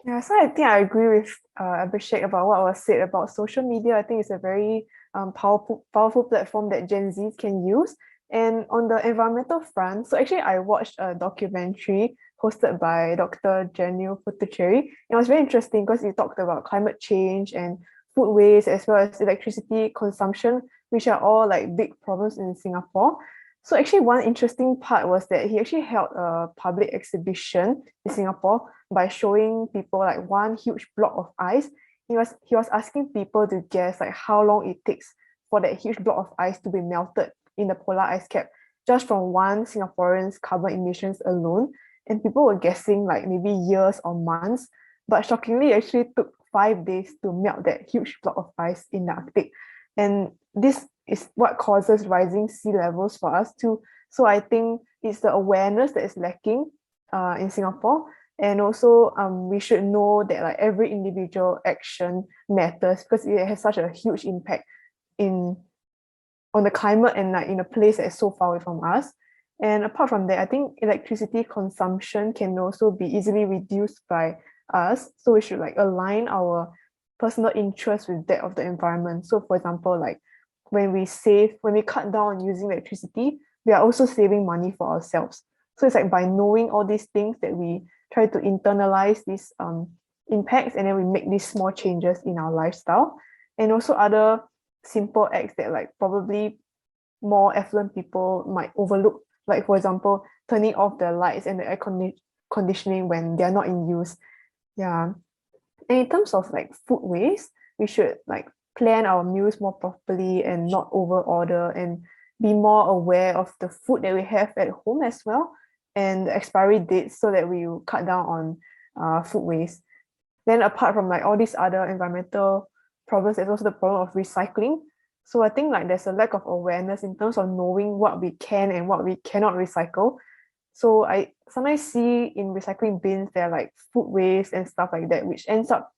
Yeah, so I think I agree with Abhishek about what was said about social media. I think it's a very powerful platform that Gen Zs can use. And on the environmental front, so actually I watched a documentary hosted by Dr. Janil Puthucheary. It was very interesting because it talked about climate change and food waste as well as electricity consumption, which are all like big problems in Singapore. So actually one interesting part was that he actually held a public exhibition in Singapore by showing people like one huge block of ice. He was asking people to guess like how long it takes for that huge block of ice to be melted in the polar ice cap just from one Singaporean's carbon emissions alone. And people were guessing like maybe years or months, but shockingly it actually took 5 days to melt that huge block of ice in the Arctic. And this is what causes rising sea levels for us too. So I think it's the awareness that is lacking in Singapore. And also we should know that like every individual action matters because it has such a huge impact on the climate and like in a place that is so far away from us. And apart from that, I think electricity consumption can also be easily reduced by us. So we should like align our personal interest with that of the environment. So for example, like when we cut down on using electricity, we are also saving money for ourselves. So it's like by knowing all these things that we try to internalize these impacts, and then we make these small changes in our lifestyle. And also other simple acts that like probably more affluent people might overlook, like for example, turning off the lights and the air conditioning when they're not in use. Yeah. And in terms of like food waste, we should like plan our meals more properly and not over order, and be more aware of the food that we have at home as well, and the expiry dates, so that we will cut down on food waste. Then apart from like all these other environmental problems, there's also the problem of recycling. So I think like there's a lack of awareness in terms of knowing what we can and what we cannot recycle. So I sometimes see in recycling bins there are like food waste and stuff like that, which ends up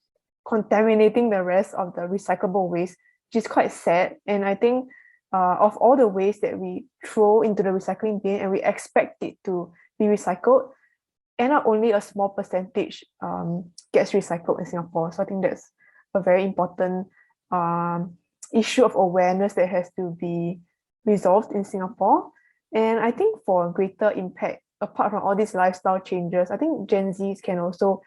contaminating the rest of the recyclable waste, which is quite sad. And I think of all the waste that we throw into the recycling bin and we expect it to be recycled, end up only a small percentage gets recycled in Singapore. So I think that's a very important issue of awareness that has to be resolved in Singapore. And I think for greater impact, apart from all these lifestyle changes, I think Gen Zs can also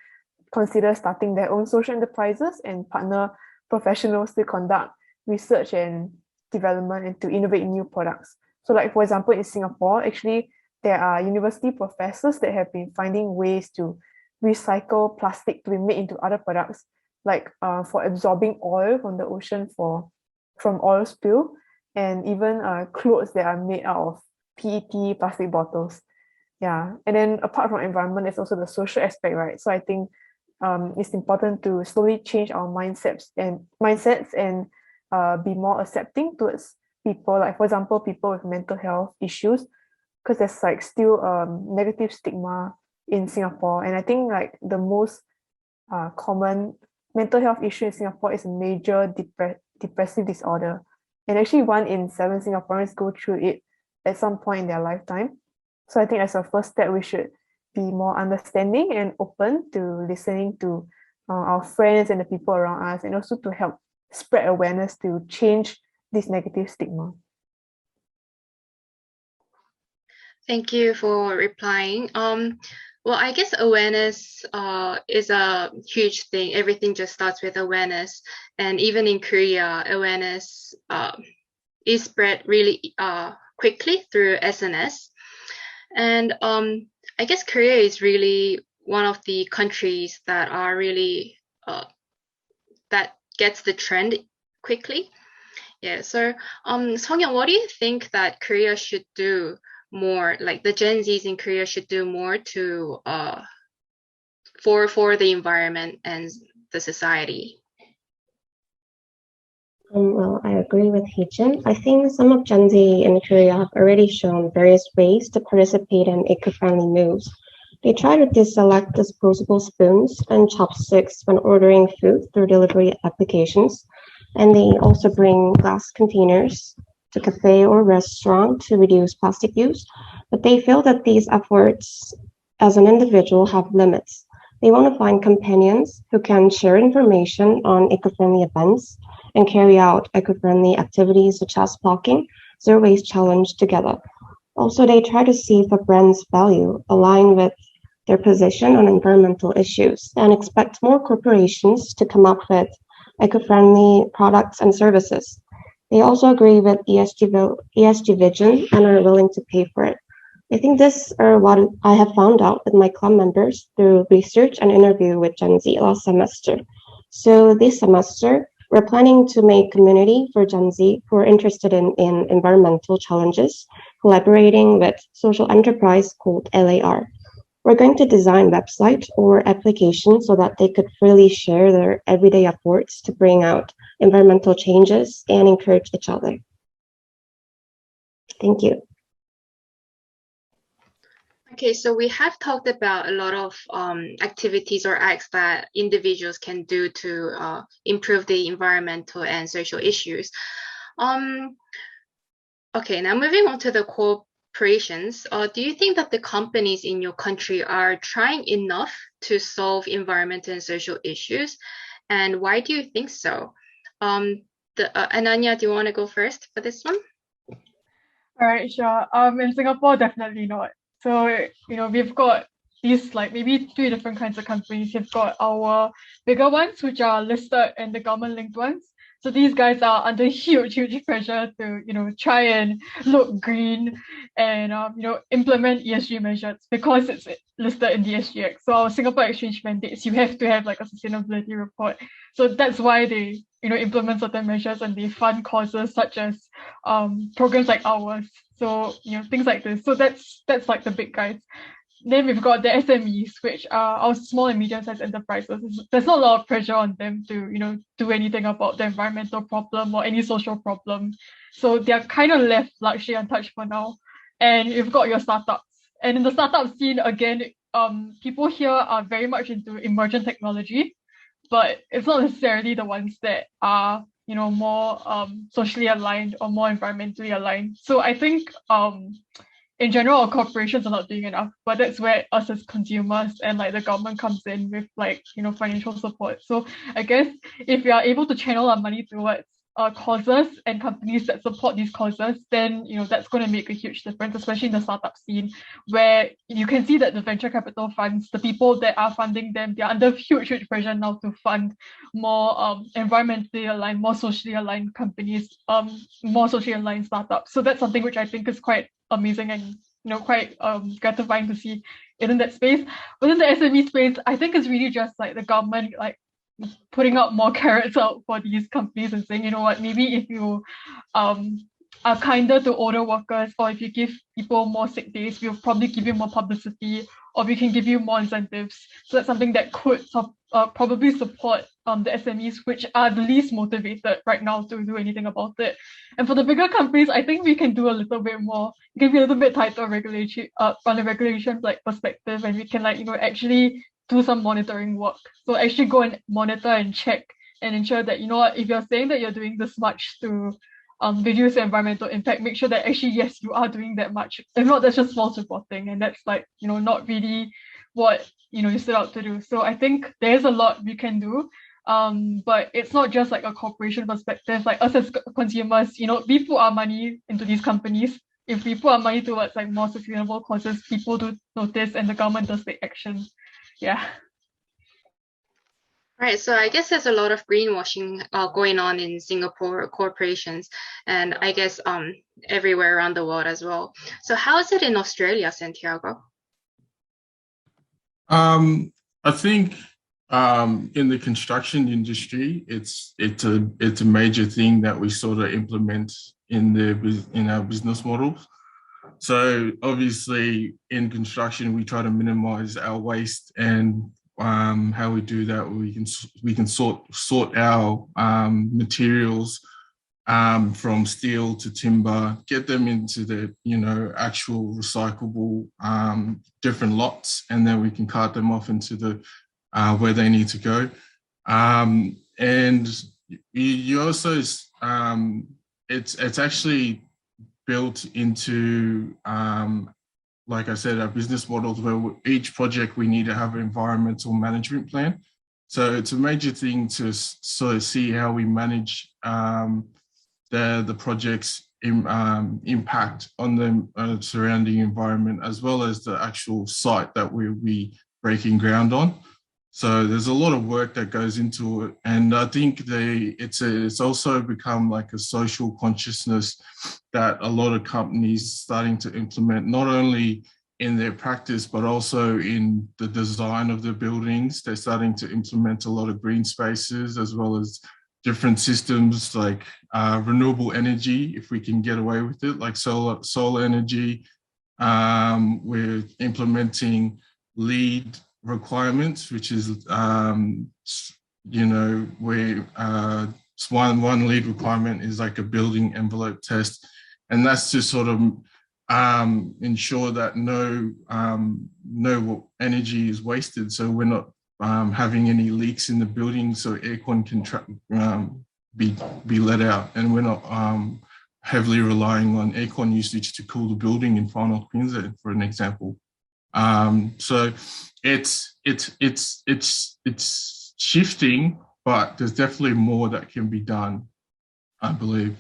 consider starting their own social enterprises and partner professionals to conduct research and development and to innovate new products. So like for example, in Singapore, actually there are university professors that have been finding ways to recycle plastic to be made into other products, like for absorbing oil from the ocean from oil spill, and even clothes that are made out of PET plastic bottles. Yeah, and then apart from environment, there's also the social aspect, right? So I think it's important to slowly change our mindsets and be more accepting towards people, like for example, people with mental health issues, because there's like still negative stigma in Singapore. And I think like the most common mental health issue in Singapore is a major depressive disorder. And actually 1 in 7 Singaporeans go through it at some point in their lifetime. So I think as a first step, we should be more understanding and open to listening to our friends and the people around us, and also to help spread awareness to change this negative stigma. Thank you for replying. Well, I guess awareness is a huge thing. Everything just starts with awareness. And even in Korea, awareness is spread really quickly through SNS. And I guess Korea is really one of the countries that are really, that gets the trend quickly. Yeah, so Song-Young, what do you think that Korea should do more, like the Gen Zs in Korea should do more to for the environment and the society? Well, I agree with Hee-jin. I think some of Gen Z in Korea have already shown various ways to participate in eco-friendly moves. They try to deselect disposable spoons and chopsticks when ordering food through delivery applications, and they also bring glass containers to cafe or restaurant to reduce plastic use. But they feel that these efforts as an individual have limits. They want to find companions who can share information on eco-friendly events and carry out eco-friendly activities such as walking, zero waste challenge together. Also, they try to see if a brand's value align with their position on environmental issues and expect more corporations to come up with eco-friendly products and services. They also agree with ESG vision and are willing to pay for it. I think this are what I have found out with my club members through research and interview with Gen Z last semester. So this semester, we're planning to make community for Gen Z who are interested in environmental challenges, collaborating with social enterprise called LAR. We're going to design website or application so that they could freely share their everyday efforts to bring out environmental changes and encourage each other. Thank you. Okay, so we have talked about a lot of activities or acts that individuals can do to improve the environmental and social issues. Okay, now moving on to the corporations. Do you think that the companies in your country are trying enough to solve environmental and social issues? And why do you think so? Ananya, do you want to go first for this one? All right, sure. In Singapore, definitely not. So, we've got these like maybe 3 different kinds of companies. You've got our bigger ones, which are listed, and the government-linked ones. So these guys are under huge pressure to, try and look green and, implement ESG measures because it's listed in the SGX. So our Singapore Exchange mandates, you have to have like a sustainability report. So that's why they, implement certain measures, and they fund causes such as programs like ours. So, things like this. So that's like the big guys. Then we've got the SMEs, which are our small and medium-sized enterprises. There's not a lot of pressure on them to, do anything about the environmental problem or any social problem. So they're kind of left largely untouched for now. And you've got your startups. And in the startup scene, again, people here are very much into emergent technology, but it's not necessarily the ones that are, more socially aligned or more environmentally aligned. So I think in general, our corporations are not doing enough, but that's where us as consumers and like the government comes in with like, financial support. So I guess if we are able to channel our money towards causes and companies that support these causes, then, that's going to make a huge difference, especially in the startup scene, where you can see that the venture capital funds, the people that are funding them, they're under huge pressure now to fund more environmentally aligned, more socially aligned companies, more socially aligned startups. So that's something which I think is quite amazing and quite gratifying to see it in that space. Within the SME space, I think it's really just like the government like putting out more carrots out for these companies and saying, you know what, maybe if you are kinder to older workers, or if you give people more sick days, we'll probably give you more publicity, or we can give you more incentives. So that's something that could probably support the SMEs, which are the least motivated right now to do anything about it. And for the bigger companies, I think we can do a little bit more. We can be a little bit tighter on the regulation like perspective, and we can actually do some monitoring work. So actually go and monitor and check and ensure that, if you're saying that you're doing this much to reduce the environmental impact, make sure that actually, yes, you are doing that much. If not, that's just false reporting. And that's not really what, you set out to do. So I think there's a lot we can do. But it's not just like a corporation perspective. Like us as consumers, we put our money into these companies. If we put our money towards like more sustainable causes, people do notice and the government does take action. Yeah. Right, so I guess there's a lot of greenwashing going on in Singapore corporations, and I guess everywhere around the world as well. So how is it in Australia, Santiago? I think in the construction industry, it's a major thing that we sort of implement in our business models. So obviously in construction, we try to minimize our waste, and how we do that, we can sort our materials from steel to timber, get them into the actual recyclable different lots, and then we can cart them off into the where they need to go. And you also it's actually built into like I said, our business models, where each project we need to have an environmental management plan. So it's a major thing to sort of see how we manage the project's impact on the surrounding environment, as well as the actual site that we'll be breaking ground on. So there's a lot of work that goes into it, and I think it's also become like a social consciousness that a lot of companies starting to implement, not only in their practice but also in the design of the buildings. They're starting to implement a lot of green spaces, as well as different systems like renewable energy, if we can get away with it, like solar energy. We're implementing LEED requirements, which is where one LEED requirement is like a building envelope test, and that's to sort of ensure that no energy is wasted, so we're not having any leaks in the building, so aircon can be let out, and we're not heavily relying on aircon usage to cool the building in Far North Queensland, for an example. So it's shifting, but there's definitely more that can be done, I believe.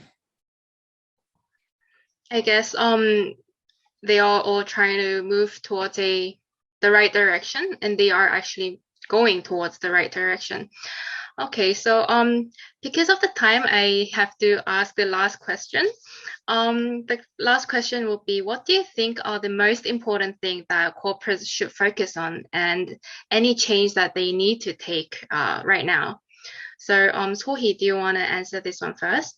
I guess they are all trying to move towards the right direction, and they are actually going towards the right direction. Okay, so because of the time, I have to ask the last question. The last question will be, what do you think are the most important things that corporates should focus on, and any change that they need to take right now? So Sohee, do you want to answer this one first?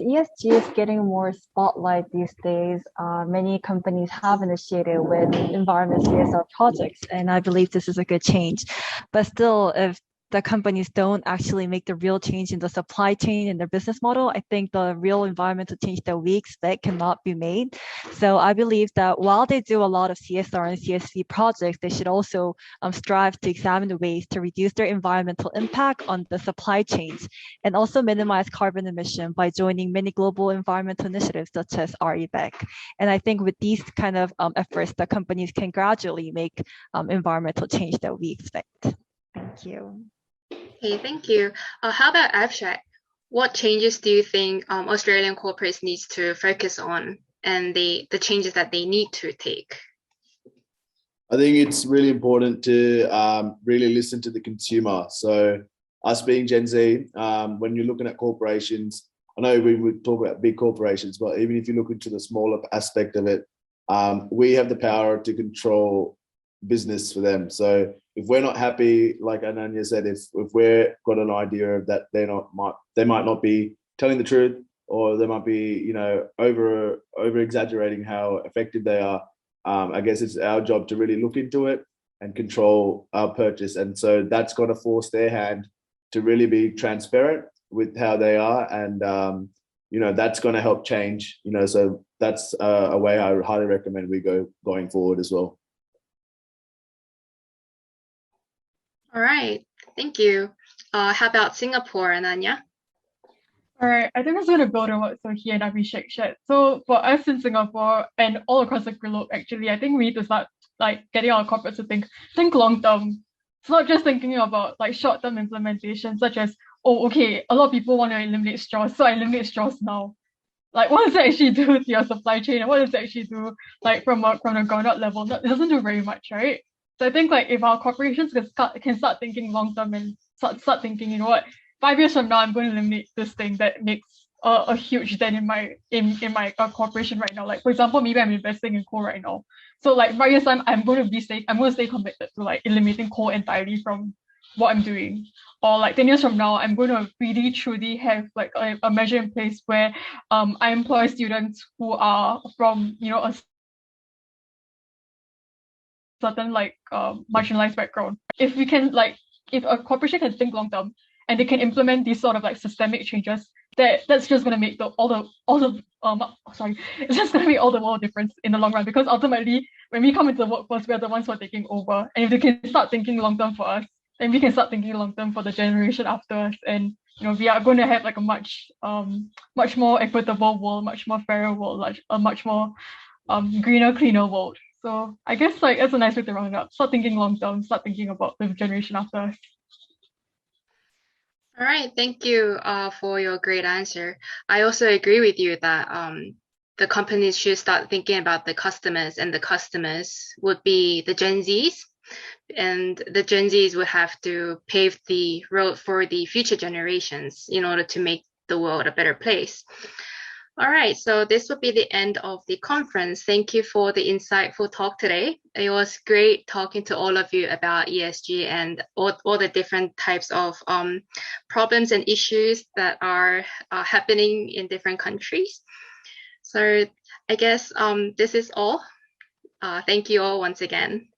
ESG is getting more spotlight these days. Many companies have initiated with environment CSR projects, and I believe this is a good change. But still, if the companies don't actually make the real change in the supply chain and their business model, I think the real environmental change that we expect cannot be made. So I believe that while they do a lot of CSR and CSV projects, they should also strive to examine the ways to reduce their environmental impact on the supply chains, and also minimize carbon emission by joining many global environmental initiatives such as REBEC. And I think with these kind of efforts, the companies can gradually make environmental change that we expect. Thank you. Okay, thank you. How about Abhishek? What changes do you think Australian corporates need to focus on, and the changes that they need to take? I think it's really important to really listen to the consumer. So us being Gen Z, when you're looking at corporations, I know we would talk about big corporations, but even if you look into the smaller aspect of it, we have the power to control business for them. So if we're not happy, like Ananya said, if we're got an idea of that they might not be telling the truth, or they might be, over exaggerating how effective they are, I guess it's our job to really look into it and control our purchase. And so that's going to force their hand to really be transparent with how they are. And, that's going to help change, so that's a way I highly recommend we going forward as well. All right, thank you. How about Singapore, Ananya? All right, I think I'm going to build on what Sohee and Abhishek shared. So for us in Singapore and all across the globe, actually, I think we need to start getting our corporates to think long term. It's not just thinking about short term implementation, such as, oh, okay, a lot of people want to eliminate straws, so I eliminate straws now. What does it actually do to your supply chain, and what does it actually do from the ground up level? It doesn't do very much, right? So I think if our corporations can start thinking long term and start thinking, 5 years from now, I'm going to eliminate this thing that makes a huge dent in my corporation right now. For example, maybe I'm investing in coal right now. So 5 years time, I'm going to stay committed to eliminating coal entirely from what I'm doing. Or 10 years from now, I'm going to really truly have a measure in place where I employ students who are from a certain marginalized background. If we can if a corporation can think long term and they can implement these sort of systemic changes, that's just gonna make it's just gonna make all the world difference in the long run, because ultimately when we come into the workforce, we are the ones who are taking over. And if they can start thinking long term for us, then we can start thinking long term for the generation after us. And we are going to have a much more equitable world, much more fairer world, a much more greener, cleaner world. So I guess it's a nice way to round it up. Start thinking long term, start thinking about the generation after us. All right, thank you for your great answer. I also agree with you that the companies should start thinking about the customers, and the customers would be the Gen Zs. And the Gen Zs would have to pave the road for the future generations in order to make the world a better place. All right, so this will be the end of the conference. Thank you for the insightful talk today. It was great talking to all of you about ESG and all the different types of problems and issues that are happening in different countries. So I guess this is all. Thank you all once again.